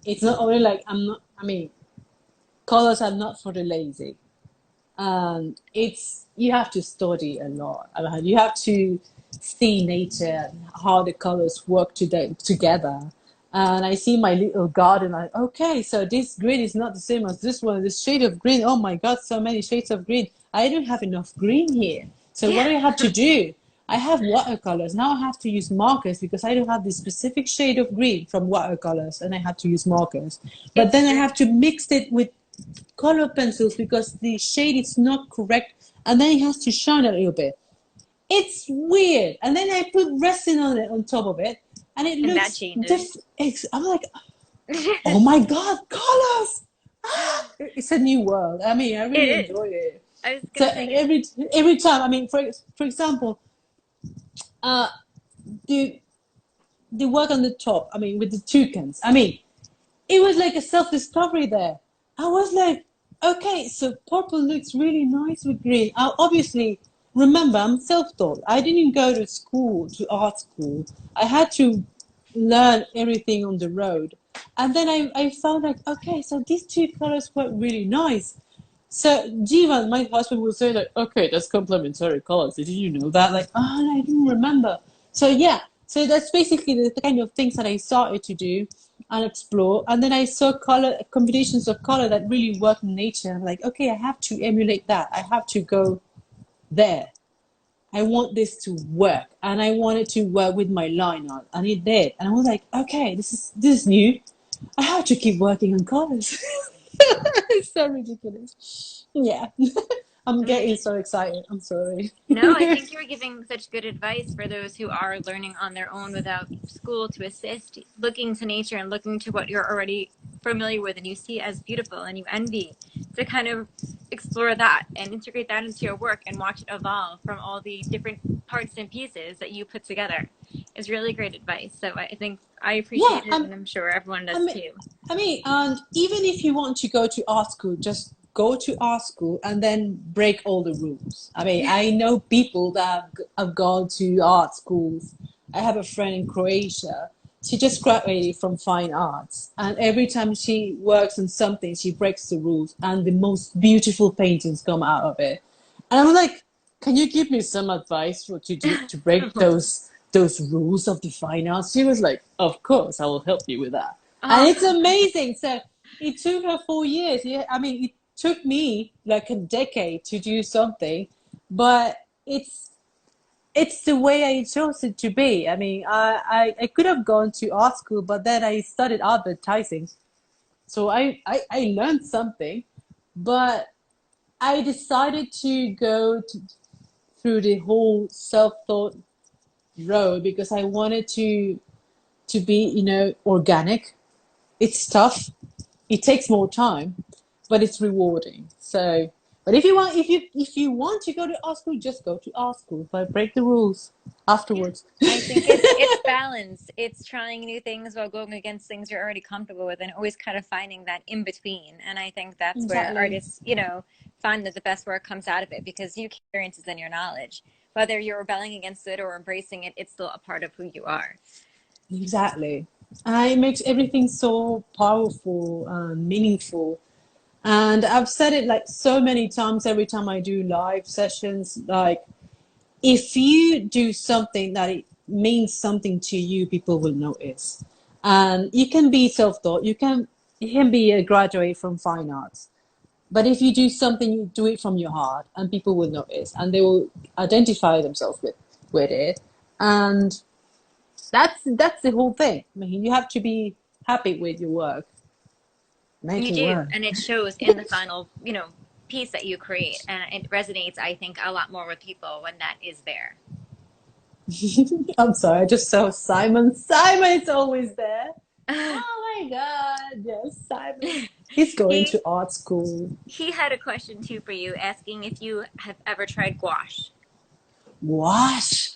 It's not only like I'm not. I mean, colors are not for the lazy. And it's you have to study a lot. I mean, you have to see nature and how the colors work together. And I see my little garden. Like, okay, so this green is not the same as this one. This shade of green. Oh my God, so many shades of green. I don't have enough green here. So what Yeah, do I have to do? I have watercolors. Now I have to use markers because I don't have this specific shade of green from watercolors, and I have to use markers. But it's then I true. have to mix it with color pencils because the shade is not correct, and then it has to shine a little bit. It's weird. And then I put resin on it on top of it, and it And that looks changes. different. I'm like, oh my God, colors! It's a new world. I mean, I It really is. enjoy it. I was So gonna say, every time, I mean, for example, uh, the the work on the top. I mean, with the toucans. I mean, it was like a self-discovery there. I was like, okay, so purple looks really nice with green. I obviously remember I'm self-taught. I didn't go to school, to art school. I had to learn everything on the road. And then I found like, okay, so these two colors were really nice. So Jivan, my husband, will say like, okay, that's complementary colors. Did you know that? Like, oh, I didn't remember. So yeah, so that's basically the kind of things that I started to do and explore. And then I saw color combinations of color that really work in nature. I'm like, okay, I have to emulate that. I have to go there. I want this to work, and I want it to work with my line art, and it did. And I was like, okay, this is new. I have to keep working on colors. It's so ridiculous. Yeah. I'm getting amazing. so excited. I'm sorry. No, I think you were giving such good advice for those who are learning on their own without school to assist, looking to nature and looking to what you're already familiar with and you see as beautiful and you envy, to kind of explore that and integrate that into your work and watch it evolve from all the different parts and pieces that you put together is really great advice. So I think I Yeah, appreciate it and I'm sure everyone I does mean, too. and even if you want to go to art school, just go to art school and then break all the rules. I mean, I know people that have gone to art schools. I have a friend in Croatia. She just graduated from fine arts, and every time she works on something, she breaks the rules, and the most beautiful paintings come out of it. And I'm like, can you give me some advice for to do to break those rules of the fine arts? She was like, of course, I will help you with that. And Oh, it's amazing. So it took her 4 years. Yeah, I mean, it took me like a decade to do something, but it's the way I chose it to be. I mean, I could have gone to art school, but then I studied advertising. So I learned something, but I decided to go through the whole self-taught road because I wanted to be, organic. It's tough. It takes more time, but it's rewarding. So, but if you want to go to art school, just go to art school. But break the rules yeah. afterwards. I think it's balance. It's trying new things while going against things you're already comfortable with and always kind of finding that in between. And I think that's where Exactly. artists, find that the best work comes out of it because you carry experiences and your knowledge. Whether you're rebelling against it or embracing it, it's still a part of who you are. Exactly. And it makes everything so powerful and meaningful. And I've said it like so many times every time I do live sessions, like if you do something that it means something to you, people will notice. And you can be self-taught, you can be a graduate from fine arts. But if you do something, you do it from your heart, and people will notice, and they will identify themselves with it. And that's the whole thing. I mean, you have to be happy with your work, make You it do, work. and it shows in the final, piece that you create, and it resonates, I think, a lot more with people when that is there. I'm sorry, I just saw Simon. Simon is always there. Oh my God. Yes, Simon. He's going he to art school. he had a question too for you, asking if you have ever tried gouache. What?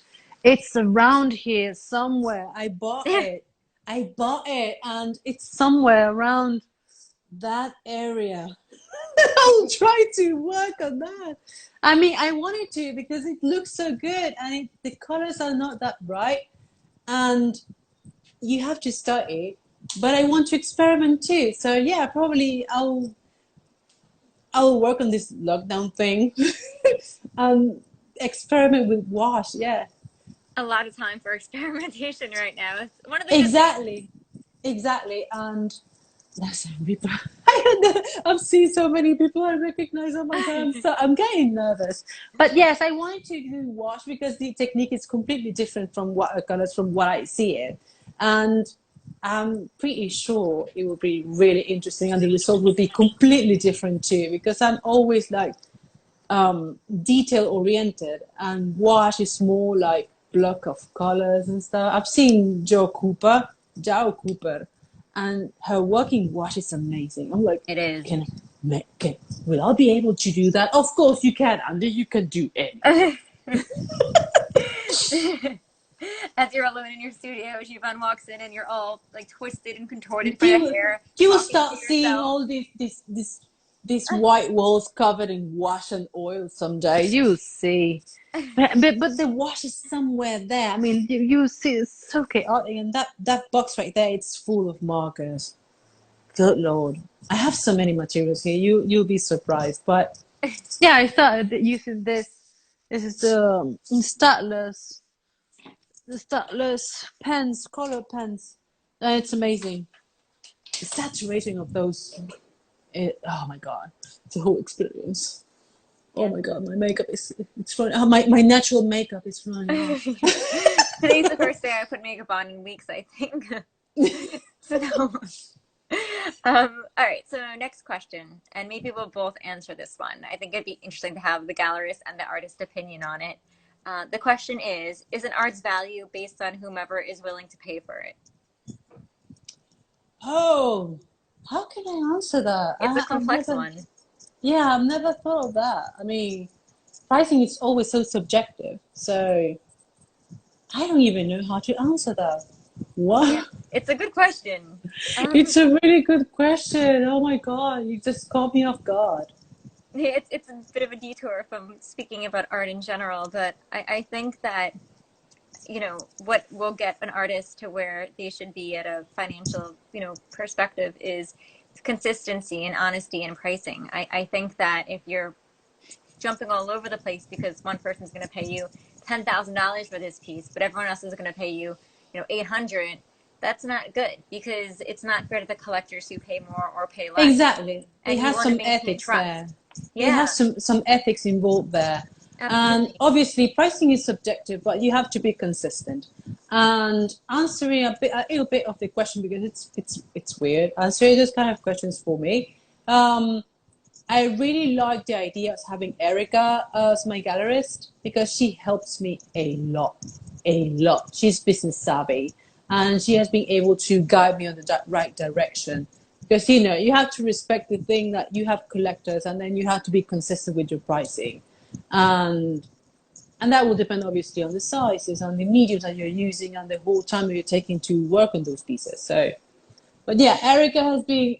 It's around here somewhere. I bought it. I bought it and it's somewhere around that area. I'll try to work on that. I mean, I wanted to because it looks so good and the colors are not that bright and you have to study. But I want to experiment too. So yeah, probably I'll work on this lockdown thing and experiment with wash. Yeah, A lot of time for experimentation right now. It's one of the good things. exactly, exactly. And there's some people. I've seen so many people I recognize. Oh my God, I'm getting nervous. But yes, I wanted to do wash because the technique is completely different from watercolors from what I see it, and I'm pretty sure it will be really interesting, and the result will be completely different too. Because I'm always like detail oriented, and wash is more like block of colors and stuff. I've seen Joe Cooper, and her working wash is amazing. I'm like, It is. can, can will I be able to do that? Of course you can, Andy. You can do anything. As you're alone in your studio, Siobhan walks in and you're all like twisted and contorted for the You hair, you will talking to start seeing yourself. all these white walls covered in wash and oil someday. You'll see. But the wash is somewhere there. I mean, you see it's so chaotic, and that box right there, it's full of markers. Good Lord, I have so many materials here. You'll be surprised. But yeah, I started using this. This is the startless pens, color pens. It's amazing. The saturation of those. Oh my God, it's a whole experience. Oh Yeah. my God, my makeup is it's running. My natural makeup is running off. Today's the first day I put makeup on in weeks, I think. So, all right. So next question, and maybe we'll both answer this one. I think it'd be interesting to have the gallerist and the artist opinion on it. The question is an art's value based on whomever is willing to pay for it? Oh, how can I answer that? It's a I've complex never, one. yeah, I've never thought of that. I mean, pricing is always so subjective. So I don't even know how to answer that. Yeah, What? it's a good question. It's a really good question. Oh my God, you just caught me off guard. It's a bit of a detour from speaking about art in general, but I think that what will get an artist to where they should be at a financial perspective is consistency and honesty in pricing. I think that if you're jumping all over the place because one person's going to pay you $10,000 for this piece, but everyone else is going to pay you 800, that's not good because it's not fair to the collectors who pay more or pay less, Exactly. It and you has want to some maintain ethics there. trust. It Yeah, has some ethics involved there. And absolutely. obviously pricing is subjective, but you have to be consistent. And answering a little bit of the question because it's weird. Answering those kind of questions for me. I really like the idea of having Erica as my gallerist because she helps me a lot, a lot. She's business savvy and she has been able to guide me on the right direction. Because you have to respect the thing that you have collectors, and then you have to be consistent with your pricing, and that will depend obviously on the sizes and the mediums that you're using and the whole time that you're taking to work on those pieces. So, but yeah, Erica has been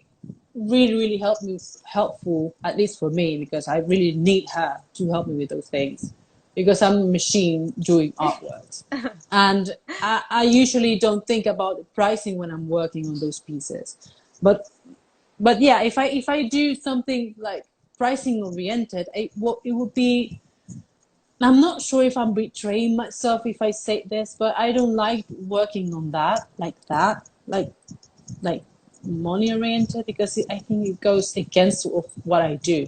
really helpful, at least for me, because I really need her to help me with those things because I'm a machine doing artworks, and I usually don't think about the pricing when I'm working on those pieces. But yeah, if I do something like pricing oriented, it would be. I'm not sure if I'm betraying myself if I say this, but I don't like working on that, like money oriented, because I think it goes against what I do,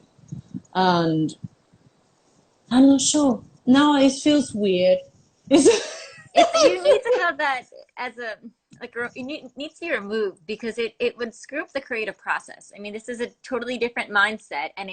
and I'm not sure. Now it feels weird. It's you need to have that as a like it needs to be removed because it would screw up the creative process. I mean, this is a totally different mindset, and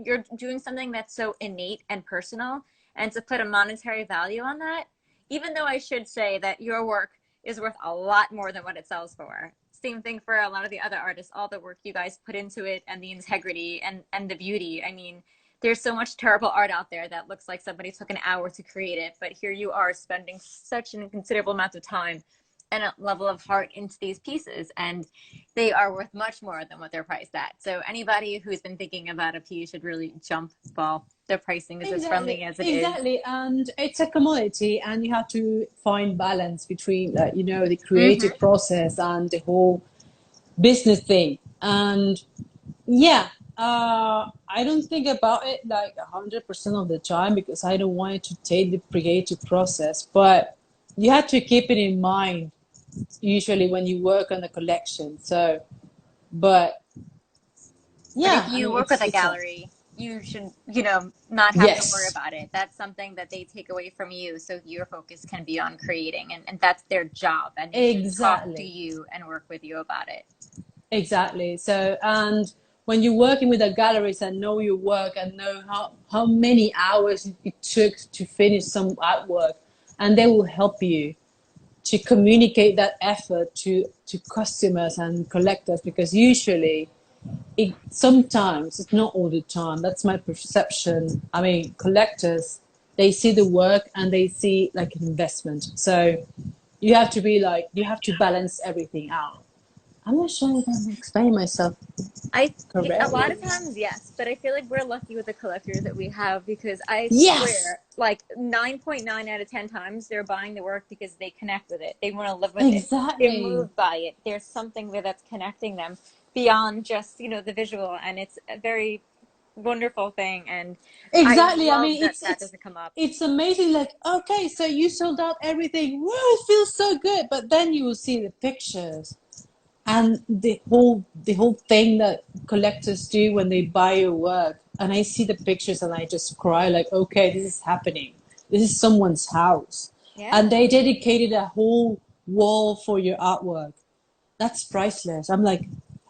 you're doing something that's so innate and personal, and to put a monetary value on that, even though I should say that your work is worth a lot more than what it sells for. same thing for a lot of the other artists, all the work you guys put into it and the integrity and the beauty. I mean, there's so much terrible art out there that looks like somebody took an hour to create it, but here you are spending such an considerable amount of time and a level of heart into these pieces, and they are worth much more than what they're priced at. So anybody who's been thinking about a piece should really jump ball. The pricing is as Exactly, friendly as it is. exactly. And it's a commodity, and you have to find balance between, the Mm-hmm. creative process and the whole business thing. And yeah, I don't think about it like 100% of the time because I don't want it to take the creative process. But you have to keep it in mind usually when you work on a collection. So, but But if yeah, I you mean, work with a it's a gallery, you should, not have to worry yes, about it. That's something that they take away from you, so your focus can be on creating, and that's their job, and they should talk to exactly. you and work with you about it. Exactly. So, and when you're working with the galleries and know your work and know how many hours it took to finish some artwork, and they will help you to communicate that effort to customers and collectors because usually it sometimes it's not all the time. That's my perception. I mean, collectors they see the work and they see like an investment. So you have to be like you have to balance everything out. I'm not sure if I'm explaining myself I a lot correctly. of times, yes, but I feel like we're lucky with the collectors that we have because I Yes, swear, like 9.9 out of 10 times, they're buying the work because they connect with it. They want to live with it. They're exactly. moved by it. There's something there that's connecting them beyond just, the visual, and it's a very wonderful thing. And I Exactly. I love mean, that it's that it's doesn't come up. it's amazing. Like, okay, so you sold out everything. Whoa, it feels so good. But then you will see the pictures and the whole thing that collectors do when they buy your work. And I see the pictures and I just cry. Like, okay, this is happening. This is someone's house, and Yeah. they dedicated a whole wall for your artwork. That's priceless. I'm like,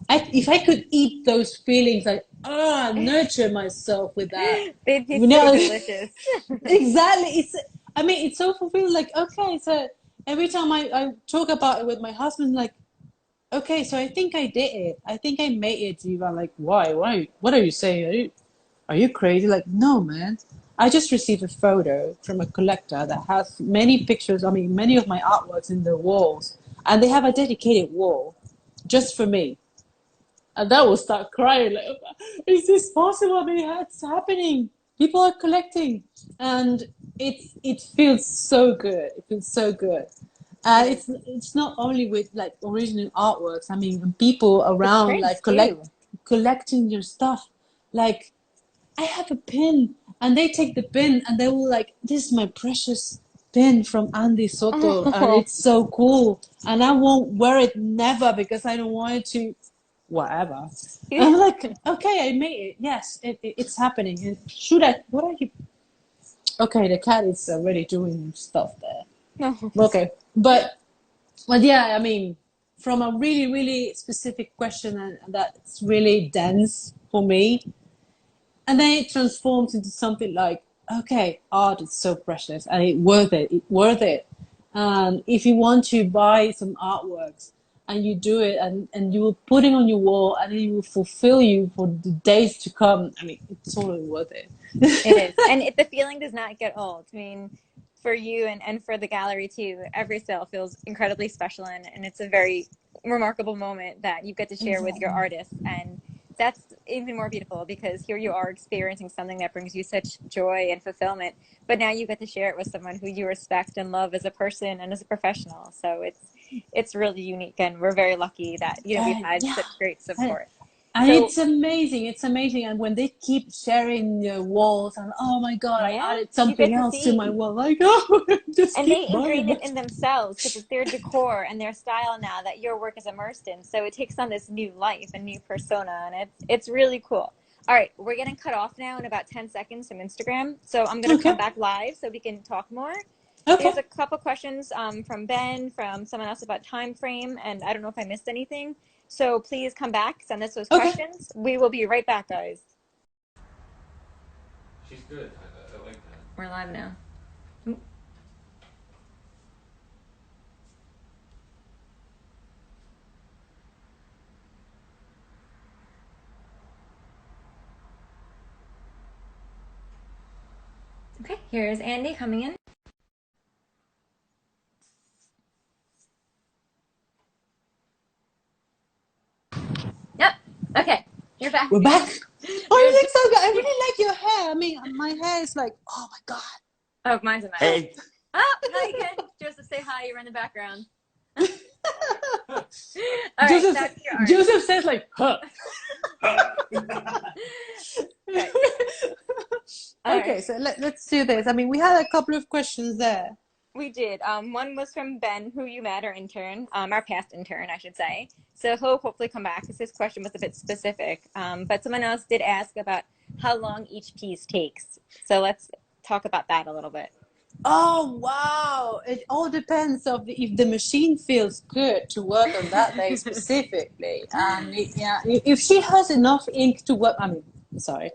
if I could eat those feelings, like nurture myself with that. They'd be You so know, delicious. exactly. I mean, it's so fulfilling. Like, okay, so every time I talk about it with my husband, like, okay, so I think I did it. I think I made it. Even like, why? Why? What are you saying? Are you crazy? Like, no, man. I just received a photo from a collector that has many pictures. I mean, many of my artworks in the walls, and they have a dedicated wall just for me. And that will start crying. Like, is this possible? I mean, it's happening. People are collecting, and it feels so good. It feels so good. It is. It's not only with like original artworks. I mean, people The around prints like too. collecting your stuff. Like I have a pin, and they take the pin, and they will like, this is my precious pin from Andi Soto, and Oh, it's so cool. And I won't wear it never because I don't want it to whatever. And I'm like, okay, I made it. Yes, it's happening. And should I? What are you? Okay, the cat is already doing stuff there. no. Okay, but yeah, I mean, from a really really specific question and that's really dense for me, and then it transforms into something like, okay, art is so precious and it worth it. It worth it. And if you want to buy some artworks and you do it and you will put it on your wall and it will fulfill you for the days to come, I mean, it's totally worth it. It is. And the feeling does not get old. I mean, for you and for the gallery too, every sale feels incredibly special, and it's a very remarkable moment that you get to share with your Exactly. artists. And that's even more beautiful because here you are experiencing something that brings you such joy and fulfillment. But now you get to share it with someone who you respect and love as a person and as a professional. So it's really unique, and we're very lucky that, we've had Yeah. such great And support. and So it's amazing. It's amazing. And when they keep sharing the walls, and oh my God, I yeah, added you something get to else to my see. wall. Like, oh, just And they keep ingrain buying it it. in themselves because it's their decor and their style now that your work is immersed in. So it takes on this new life and new persona, and it's really cool. All right, we're getting cut off now in about 10 seconds from Instagram. So I'm going to come Okay. back live so we can talk more. Okay. There's a couple questions from Ben, from someone else about time frame, and I don't know if I missed anything. So please come back, send us those Okay. questions. We will be right back, guys. She's good. I like that. We're live now. Okay, here's Andy coming in. Yep. Okay, you're back. We're back. Oh, You're you look just, so good. I really like your hair. I mean, my hair is like, oh my God. oh, mine's a mess. Hey. Oh, hi again. Joseph, say hi. You're in the background. All right, Joseph, back to your art. Joseph says like, huh. Okay. All Okay, right. so let's do this. I mean, we had a couple of questions there. We did. One was from Ben, who you met, our intern, our past intern, I should say. So he'll hopefully come back because his question was a bit specific. But someone else did ask about how long each piece takes. So let's talk about that a little bit. Oh wow! It all depends of if the machine feels good to work on that day specifically, and yeah, if she has enough ink to work. I mean, sorry.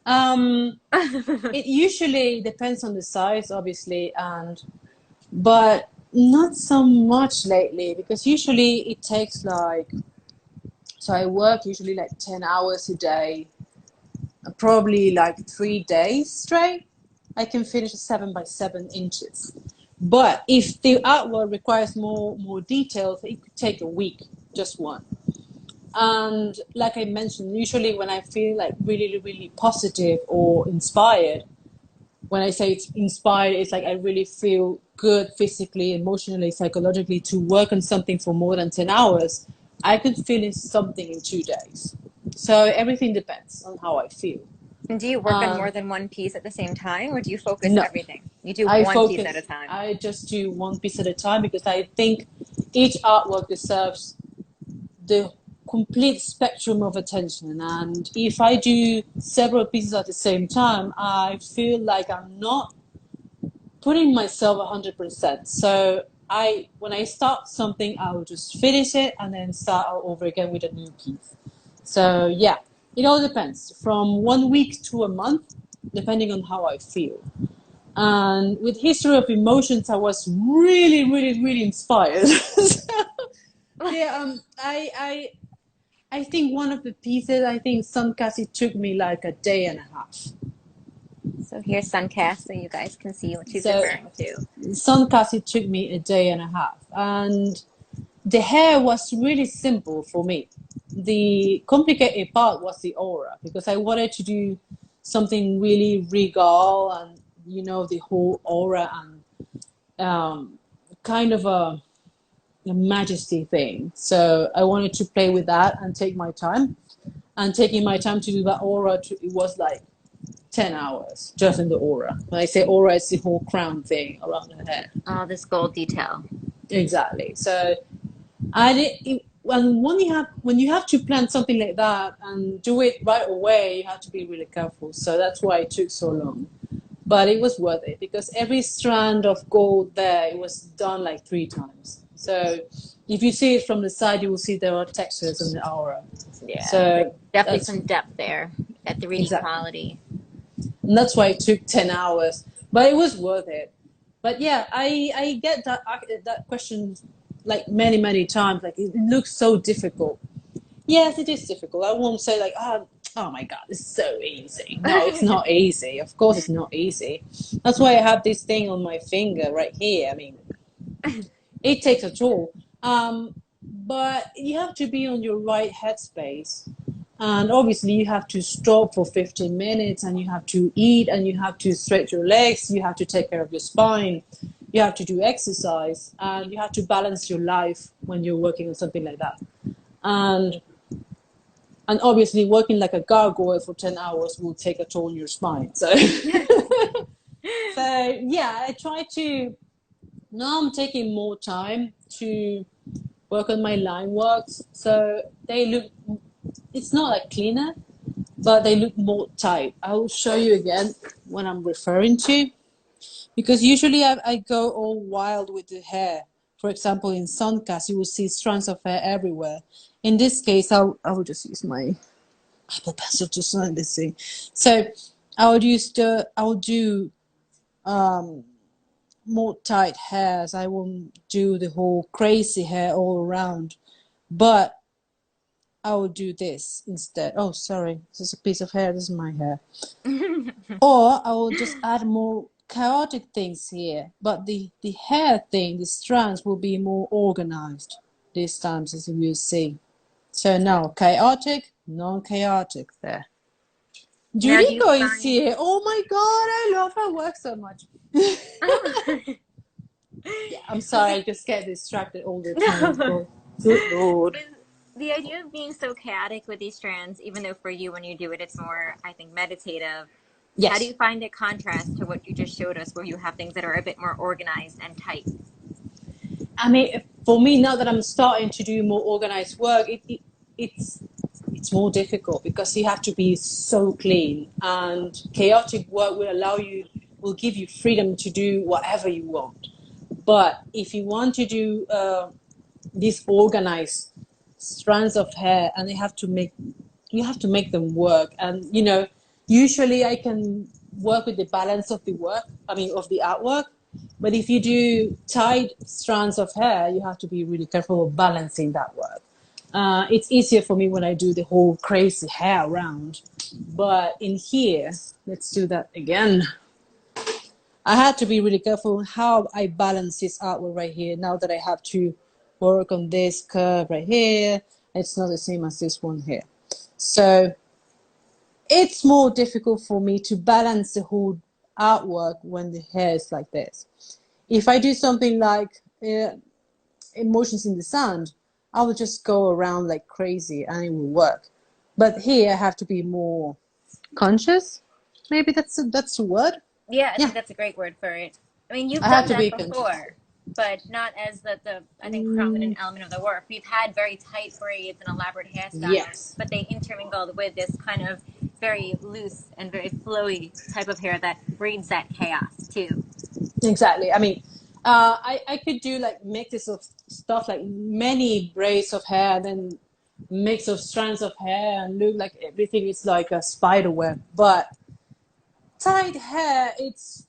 It usually depends on the size, obviously, and but not so much lately because usually it takes like. So I work usually like 10 hours a day, probably like 3 days straight. I can finish a 7 by 7 inches. But if the artwork requires more details, it could take a week, just one. And like I mentioned, usually when I feel like really, really positive or inspired, when I say it's inspired, it's like I really feel good physically, emotionally, psychologically to work on something for more than 10 hours. I could finish something in 2 days. So everything depends on how I feel. Do you work on more Um, than one piece at the same time, or do you focus no, everything? You do I one piece at focus. a time. I just do one piece at a time because I think each artwork deserves the complete spectrum of attention. And if I do several pieces at the same time, I feel like I'm not putting myself 100%. So when I start something, I will just finish it and then start all over again with a new piece. So yeah, it all depends from 1 week to a month, depending on how I feel. And with History of Emotions, I was really, really, really inspired. So, yeah, I think one of the pieces, I think Sunkasi took me like a day and a half. So here's Suncast, so you guys can see what she's So referring to. Sunkasi took me a day and a half, and the hair was really simple for me. The complicated part was the aura because I wanted to do something really regal and the whole aura and kind of a majesty thing. So I wanted to play with that and take my time. And taking my time to do that aura, it was like 10 hours just in the aura. When I say aura, it's the whole crown thing around her head. Oh, this gold detail. Exactly. So I did. And when you have to plan something like that and do it right away, you have to be really careful. So that's why it took so long. But it was worth it because every strand of gold there, it was done like 3 times. So if you see it from the side, you will see there are textures in the aura. Yeah, there's So definitely that's some depth there at 3D exactly. quality. And that's why it took 10 hours. But it was worth it. But yeah, I get that question like many, many times. Like, it looks so difficult. Yes, it is difficult. I won't say like, oh my God, it's so easy. No, it's not easy. Of course, it's not easy. That's why I have this thing on my finger right here. I mean, it takes a toll. But you have to be on your right headspace. And obviously, you have to stop for 15 minutes and you have to eat and you have to stretch your legs. You have to take care of your spine. You have to do exercise and you have to balance your life when you're working on something like that. And and obviously, working like a gargoyle for 10 hours will take a toll on your spine. So, so yeah, I try to. Now I'm taking more time to work on my line works. So they look, it's not like cleaner, but they look more tight. I will show you again what I'm referring to. Because usually I go all wild with the hair. For example, in Suncast, you will see strands of hair everywhere. In this case, I will just use my Apple Pencil to sign this thing. So I will do more tight hairs. I won't do the whole crazy hair all around, but I will do this instead. Oh, sorry, this is a piece of hair. This is my hair. Or I will just add more chaotic things here, but the hair thing, the strands will be more organized this time, as you will see. So now chaotic, non-chaotic there. Now, do you Yuriko is find? here. Oh my god, I love her work so much. Oh. Yeah, I'm Well, sorry, I just get distracted all the time. no. Oh, good lord. Is the idea of being so chaotic with these strands, even though for you, when you do it, it's more, I think, meditative. How do Yes. you find it contrast to what you just showed us, where you have things that are a bit more organized and tight? I mean, for me, now that I'm starting to do more organized work, it's it's more difficult because you have to be so clean, and chaotic work will give you freedom to do whatever you want. But if you want to do these organized strands of hair, and you have to make them work, and usually I can work with the balance of the work, I mean of the artwork. But if you do tight strands of hair, you have to be really careful of balancing that work. It's easier for me when I do the whole crazy hair around. But in here, let's do that again. I had to be really careful how I balance this artwork right here. Now that I have to work on this curve right here, it's not the same as this one here. So it's more difficult for me to balance the whole artwork when the hair is like this. If I do something like emotions in the sand, I will just go around like crazy and it will work. But here I have to be more conscious. Maybe that's the word. Yeah, I Yeah, think that's a great word for it. I mean, you've I have done to that be conscious. before, but not as the I think Mm, prominent element of the work. We've had very tight braids and elaborate hairstyles, yes, but they intermingled with this kind of very loose and very flowy type of hair that breeds that chaos too. exactly. I mean, I could do like mixes of stuff like many braids of hair, then mix of strands of hair, and look like everything is like a spider web. But tied hair, it's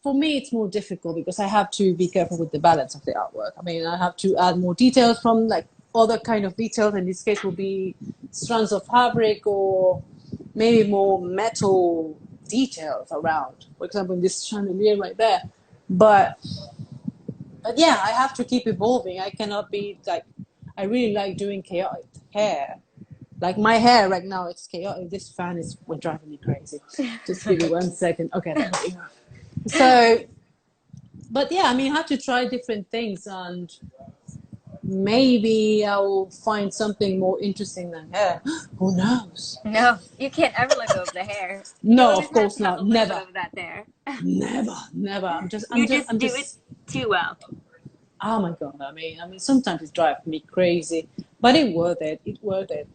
for me it's more difficult because I have to be careful with the balance of the artwork. I mean, I have to add more details from like other kind of details. In this case, will be strands of fabric or maybe more metal details around. For example, in this chandelier right there. But yeah, I have to keep evolving. I cannot be like. I really like doing chaotic hair. Like my hair right now, it's chaotic. This fan is driving me crazy. Just give me 1 second. Okay, there we go. So, but yeah, I mean, you have to try different things, and maybe I will find something more interesting than hair. Who knows? No, you can't ever let go of the hair. You No, always of have course to have a not. little bit Never, of that there. never, never. You just do it too well. Oh my god! I mean, sometimes it drives me crazy, but it worth it. It worth it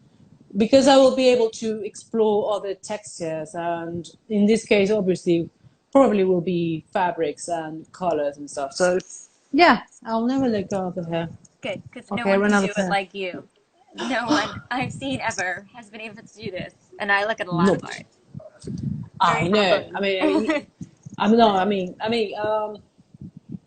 because I will be able to explore other textures, and in this case, obviously, probably will be fabrics and colors and stuff. So, yeah, I'll never let go of the hair. Good, because no Okay, I one ran can out do of it hair. like you. No one I've seen ever has been able to do this, and I look at a lot of Nope. art. I Very know. humbling. I'm no.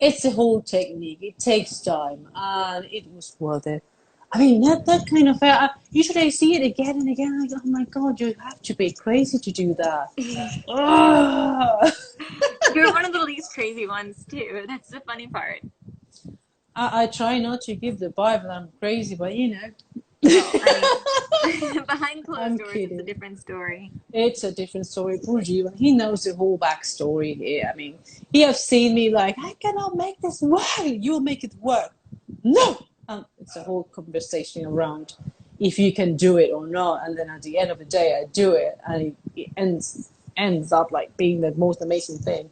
It's a whole technique. It takes time, and it was worth it. I mean, that kind of hair. Usually, I see it again and again. I go, oh my god, you have to be crazy to do that. Ah. You're one of the least crazy ones too. That's the funny part. I try not to give the vibe that I'm crazy, but you know, Well, I mean, behind closed I'm doors, it's a kidding. different story. It's a different story. Poor Jivan, he knows the whole backstory here. I mean, he have seen me like, I cannot make this work. You'll make it work. No! It's a whole conversation around if you can do it or not. And then at the end of the day, I do it, and it ends up like being the most amazing thing.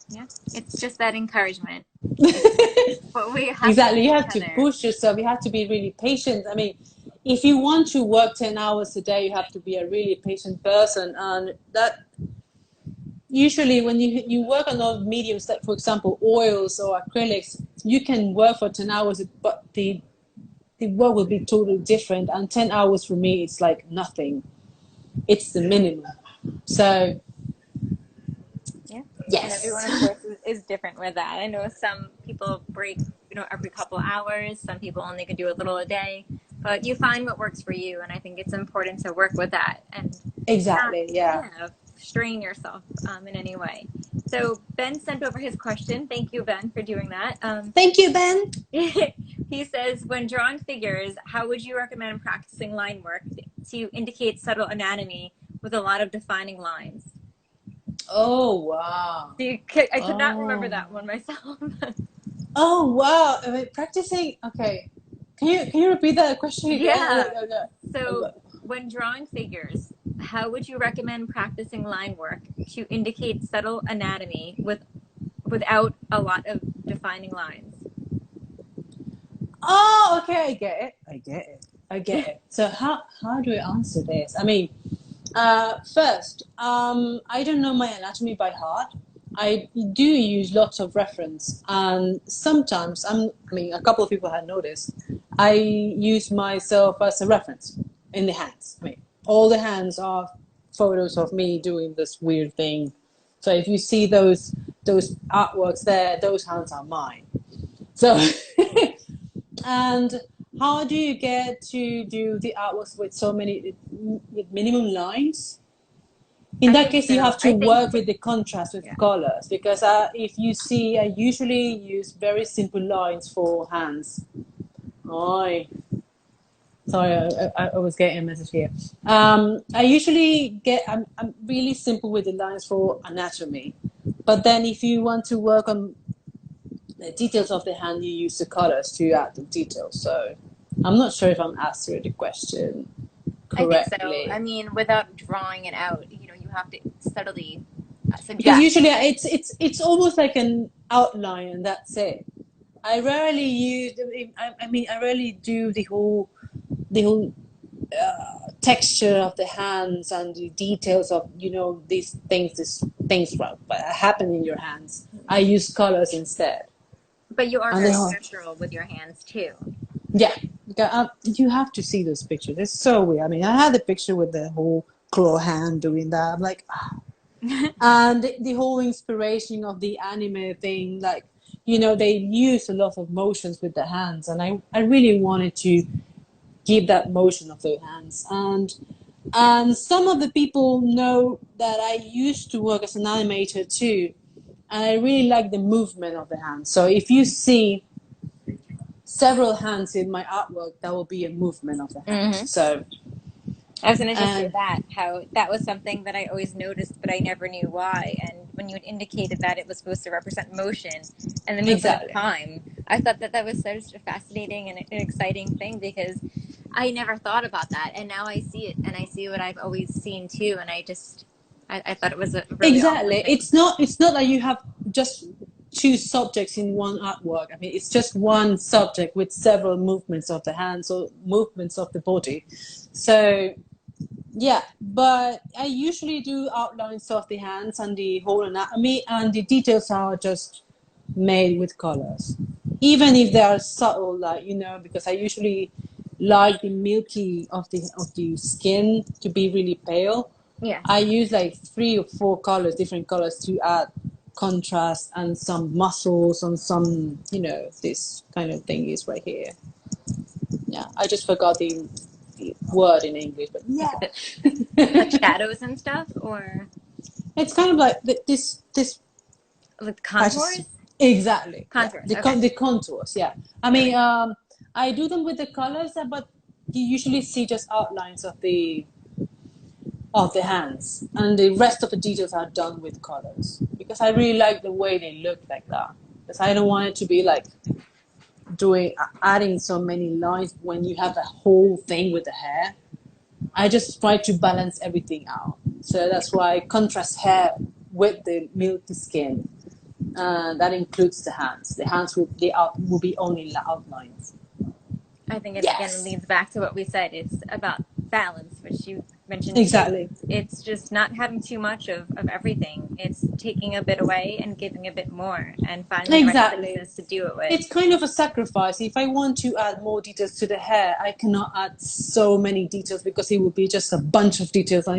Yeah, it's just that encouragement. It's what we have to Exactly. give You each have to other. push yourself. You have to be really patient. I mean, if you want to work 10 hours a day, you have to be a really patient person. And that usually when you work on those mediums, like for example, oils or acrylics, you can work for 10 hours, but the work will be totally different. And 10 hours for me, it's like nothing. It's the minimum. So, Yeah, and everyone, yes. of course, is different with that. I know some people break, every couple hours. Some people only can do a little a day. But you find what works for you, and I think it's important to work with that and not, Exactly. Yeah. yeah, strain yourself in any way. So Ben sent over his question. Thank you, Ben, for doing that. Thank you, Ben. He says, when drawing figures, how would you recommend practicing line work to indicate subtle anatomy with a lot of defining lines? Oh, wow. I could not remember Oh. that one myself. Oh, wow. Practicing. Okay. Can you repeat that question again? Yeah. Okay. So when drawing figures, how would you recommend practicing line work to indicate subtle anatomy without a lot of defining lines? Oh, okay. I get it. So how do I answer this? I mean, first, I don't know my anatomy by heart. I do use lots of reference, and sometimes I mean, a couple of people had noticed. I use myself as a reference in the hands. I mean, all the hands are photos of me doing this weird thing. So if you see those artworks there, those hands are mine. So, and how do you get to do the artworks with so many with minimum lines? In I that think case, you so. have to I think, work with the contrast with yeah. colors because if you see, I usually use very simple lines for hands. Oh, sorry, I was getting a message here. I usually I'm really simple with the lines for anatomy, but then if you want to work on the details of the hand, you use the colors to add the details. So I'm not sure if I'm answering the question I think so. I correctly. mean, without drawing it out, you have to subtly Because suggest. usually it's almost like an outline and that's it. I rarely use. I mean, I rarely do the whole texture of the hands and the details of these things that happen in your hands. I use colors instead, But you are and the very whole gestural with your hands too. yeah. You have to see those pictures. It's so weird. I mean, I had the picture with the whole claw hand doing that. I'm like, and the whole inspiration of the anime thing, like they use a lot of motions with the hands, and I really wanted to give that motion of the hands, and some of the people know that I used to work as an animator too, and I really like the movement of the hands. So if you see several hands in my artwork, that will be a movement of the hands. Mm-hmm. So I was going to just say and that, how that was something that I always noticed, but I never knew why. And when you had indicated that it was supposed to represent motion and the movement of exactly. time, I thought that that was such a fascinating and an exciting thing because I never thought about that. And now I see it and I see what I've always seen too. And I thought it was a really awesome Exactly. thing. It's not that you have just two subjects in one artwork. I mean, it's just one subject with several movements of the hands or movements of the body. So yeah, but I usually do outlines of the hands and the whole anatomy, and the details are just made with colors. Even if they are subtle, like because I usually like the milky of the skin to be really pale. Yeah. I use like 3 or 4 colors, different colors to add contrast and some muscles and some, this kind of thing is right here. Yeah, I just forgot the word in English, but Is yeah. it like shadows and stuff or It's kind of like this. like I just contours? exactly, yeah. Contours. The Okay. the contours, yeah. I There mean, we go. I do them with the colors, but you usually see just outlines of the hands, and the rest of the details are done with colors because I really like the way they look like that. Because I don't want it to be like doing adding so many lines when you have the whole thing with the hair. I just try to balance everything out. So that's why I contrast hair with the milky skin. That includes the hands. The hands will be only outlines. I think it again Yes, leads back to what we said. It's about balance, which you mentioned too. exactly. It's just not having too much of everything. It's taking a bit away and giving a bit more and finding the right Exactly. places to do it with. It's kind of a sacrifice. If I want to add more details to the hair, I cannot add so many details because it will be just a bunch of details and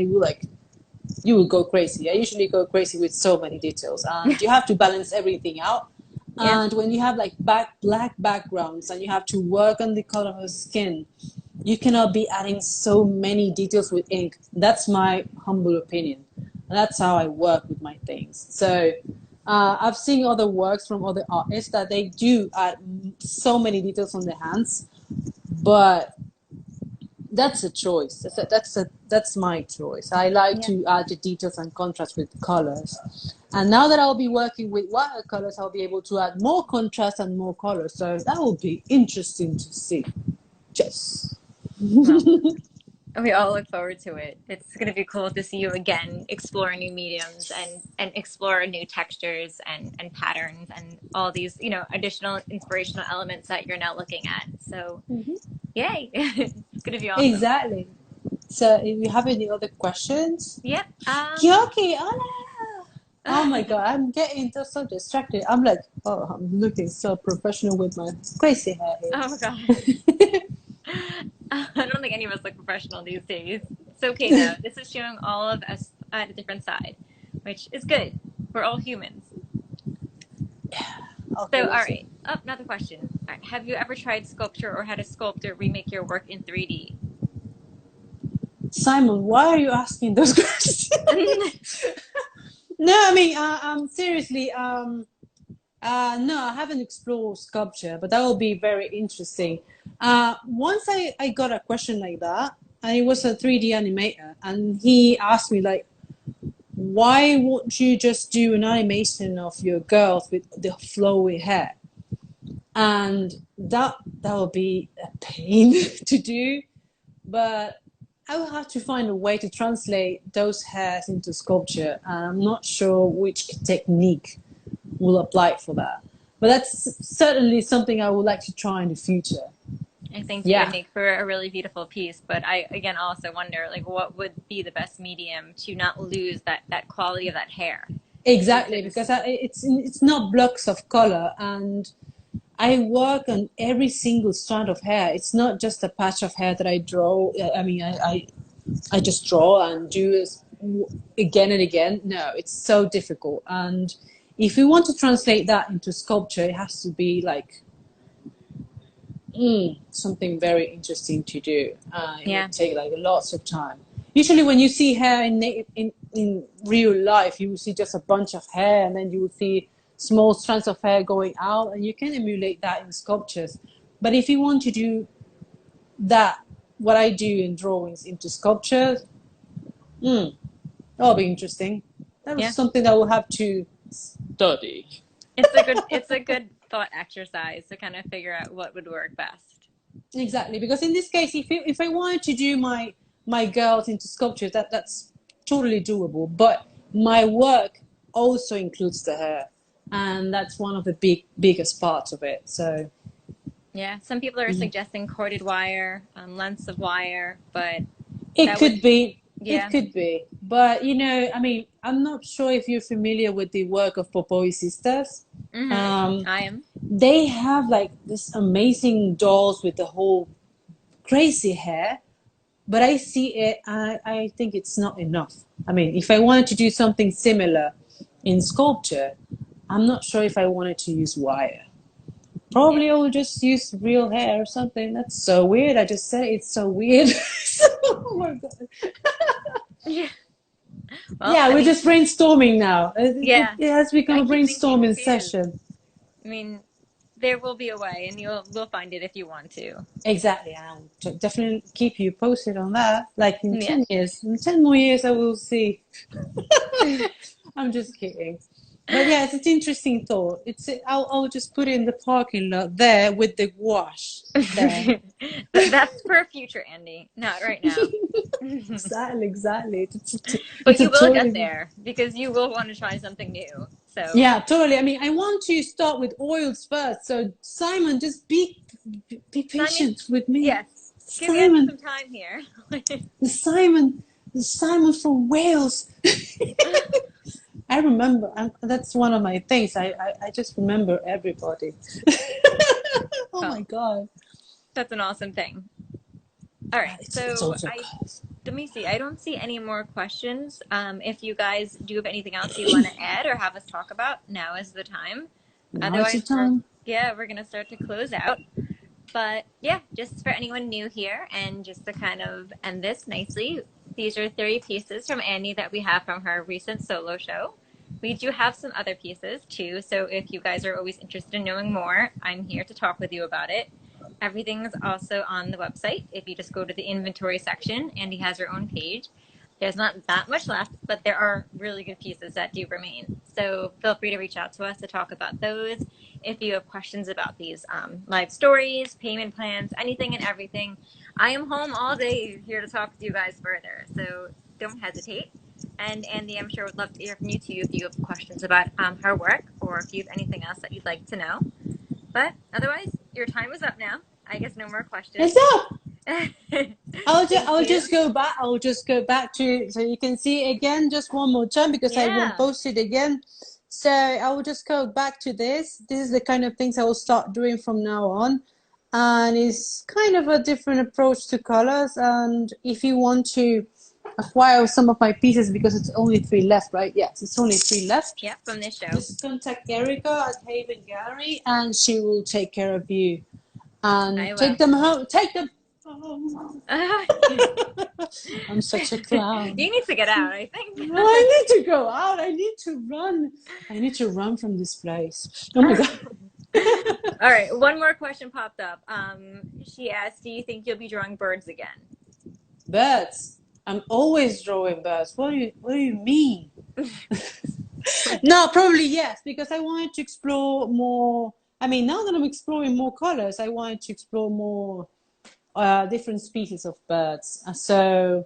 you will go crazy. I usually go crazy with so many details, and you have to balance everything out. Yeah. And when you have like black backgrounds and you have to work on the color of the skin, you cannot be adding so many details with ink. That's my humble opinion. And that's how I work with my things. So I've seen other works from other artists that they do add so many details on the hands, but that's a choice. That's my choice. I like Yeah. to add the details and contrast with colors. And now that I'll be working with watercolors, I'll be able to add more contrast and more colors. So that will be interesting to see. Yes. Well, we all look forward to it. It's going to be cool to see you again, explore new mediums and explore new textures and patterns and all these, additional inspirational elements that you're now looking at. So, yay. It's going to be awesome. Exactly. So if you have any other questions, Yep. Yoki, hola! Oh my god, I'm getting so distracted. I'm like, oh, I'm looking so professional with my crazy hair Oh God. here. I don't think any of us look professional these days. It's okay though. This is showing all of us at a different side, which is good. We're all humans. Okay, So, all let's see. right. Oh, another question. All right. Have you ever tried sculpture or had a sculptor remake your work in 3D? Simon, why are you asking those questions? No, I mean, seriously, no, I haven't explored sculpture, but that will be very interesting. Once I got a question like that, and it was a 3D animator, and he asked me like, why won't you just do an animation of your girls with the flowy hair? And that will be a pain to do, but I will have to find a way to translate those hairs into sculpture, and I'm not sure which technique will apply for that. But that's certainly something I would like to try in the future. I think you would Yeah, make for a really beautiful piece, but I again also wonder like what would be the best medium to not lose that quality of that hair exactly, because because it's not blocks of color, and I work on every single strand of hair. It's not just a patch of hair that I draw. I mean, I just draw and do this again and again. No, it's so difficult. And if we want to translate that into sculpture, it has to be like something very interesting to do. It yeah. would take like lots of time. Usually, when you see hair in real life, you will see just a bunch of hair, and then you will see small strands of hair going out, and you can emulate that in sculptures. But if you want to do that, what I do in drawings into sculptures, that'll be interesting. That was Yeah. something that we'll have to study. It's a good thought exercise to kind of figure out what would work best. Exactly, because in this case, if I wanted to do my girls into sculptures, that's totally doable. But my work also includes the hair, and that's one of the biggest parts of it. So Yeah, some people are suggesting corded wire, lengths of wire, but it that would, could be, it yeah. could be. But I mean, I'm not sure if you're familiar with the work of Popoi sisters. Mm-hmm. Um, I am. they have like this amazing dolls with the whole crazy hair, but I see it and I think it's not enough. I mean, if I wanted to do something similar in sculpture, I'm not sure if I wanted to use wire. Yeah. Probably I will just use real hair or something. That's so weird. I just said it's so weird. Oh my god. Yeah. Well, Yeah, I we're mean, just brainstorming now. yeah. It has become I a keep thinking it brainstorming too. session. I mean, there will be a way, and we'll find it if you want to. Exactly. I'll definitely keep you posted on that. Like in Yeah. 10 years. In 10 more years, I will see. I'm just kidding. But yeah, it's an interesting thought. I'll just put it in the parking lot there with the wash there. That's for future, Andy, not right now. Exactly, exactly. But It's a you will get totally there because you will want to try something new. So, yeah, totally. I mean, I want to start with oils first. So Simon, just be Simon, patient with me. yes, give Andy Simon, some time here. Simon, Simon from Wales. I remember. That's one of my things. I just remember everybody. Oh my Well, god. that's an awesome thing. All right, It's so also I let me see. I don't see any more questions. If you guys do have anything else you want to add or have us talk about, now is the time. now it's the Otherwise, we're time. yeah, we're gonna start to close out. But yeah, just for anyone new here, and just to kind of end this nicely, these are 30 pieces from Annie that we have from her recent solo show. We do have some other pieces too, so if you guys are always interested in knowing more, I'm here to talk with you about it. Everything is also on the website. If you just go to the inventory section, Andy has her own page. There's not that much left, but there are really good pieces that do remain. So feel free to reach out to us to talk about those. If you have questions about these live stories, payment plans, anything and everything, I am home all day here to talk to you guys further. So don't hesitate. And Andy, I'm sure would love to hear from you too if you have questions about her work or if you have anything else that you'd like to know. But otherwise, your time is up now. I guess no more questions. It's up. Thank I'll you. just go back. I'll just go back to so you can see it again just one more time because I won't Yeah. post it again. So I will just go back to this. This is the kind of things I will start doing from now on. And it's kind of a different approach to colors. And if you want to acquire some of my pieces because it's only 3 left, right? Yes, it's only 3 left. Yeah, from this show. Just contact Erica at Haven Gallery and she will take care of you. I And will. take them home. Take them home. You I'm such a clown. need to get out, I think. I need to go out. I need to run. I need to run from this place. Oh my God. All right, one more question popped up. She asked, "Do you think you'll be drawing birds again?" Birds. I'm always drawing birds. What do you mean? No, probably yes, because I wanted to explore more. I mean, now that I'm exploring more colors, I wanted to explore more different species of birds. So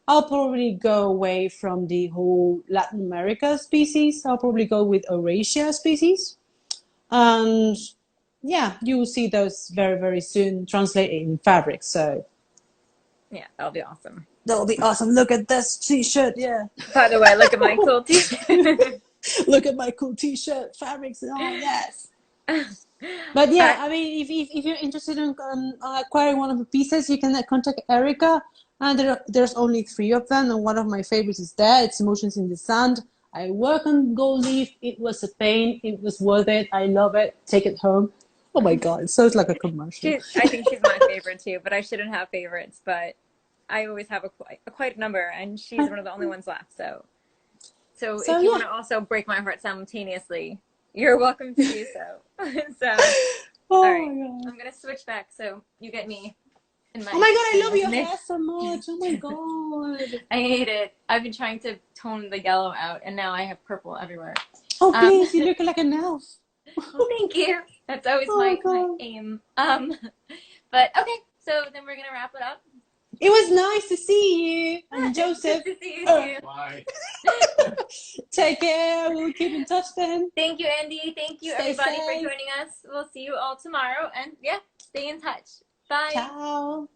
I'll probably go away from the whole Latin America species. I'll probably go with Eurasia species. And yeah, you will see those very, very soon translated in fabric. So Yeah, that'll be awesome. that'll be awesome. Look at this t-shirt. Yeah. By the way, look at my cool t-shirt. Look at my cool t-shirt, fabrics and all. Yes. But yeah, I mean, if you're interested in acquiring one of the pieces, you can contact Erica. And there's only 3 of them, and one of my favorites is there. It's Emotions in the Sand. I work on gold leaf. It was a pain. It was worth it. I love it. Take it home. Oh my God, it sounds like a commercial. I think she's my favorite too, but I shouldn't have favorites. But I always have quite a number, and she's one of the only ones left. So if you yeah. want to also break my heart simultaneously, you're welcome to do so. So, Oh all right, my God. I'm gonna switch back so you get me. In my, Oh my God, I love your nice. hair so much. Oh my God. I hate it. I've been trying to tone the yellow out, and now I have purple everywhere. Oh please, you look like an elf. Well, thank you. That's always my aim. But okay, so then we're gonna wrap it up. It was nice to see you. And Joseph. Good to see you too. Bye. Take care. We'll keep in touch then. Thank you, Andy. Thank you, Stay everybody, safe. for joining us. We'll see you all tomorrow, and yeah, stay in touch. Bye. Ciao.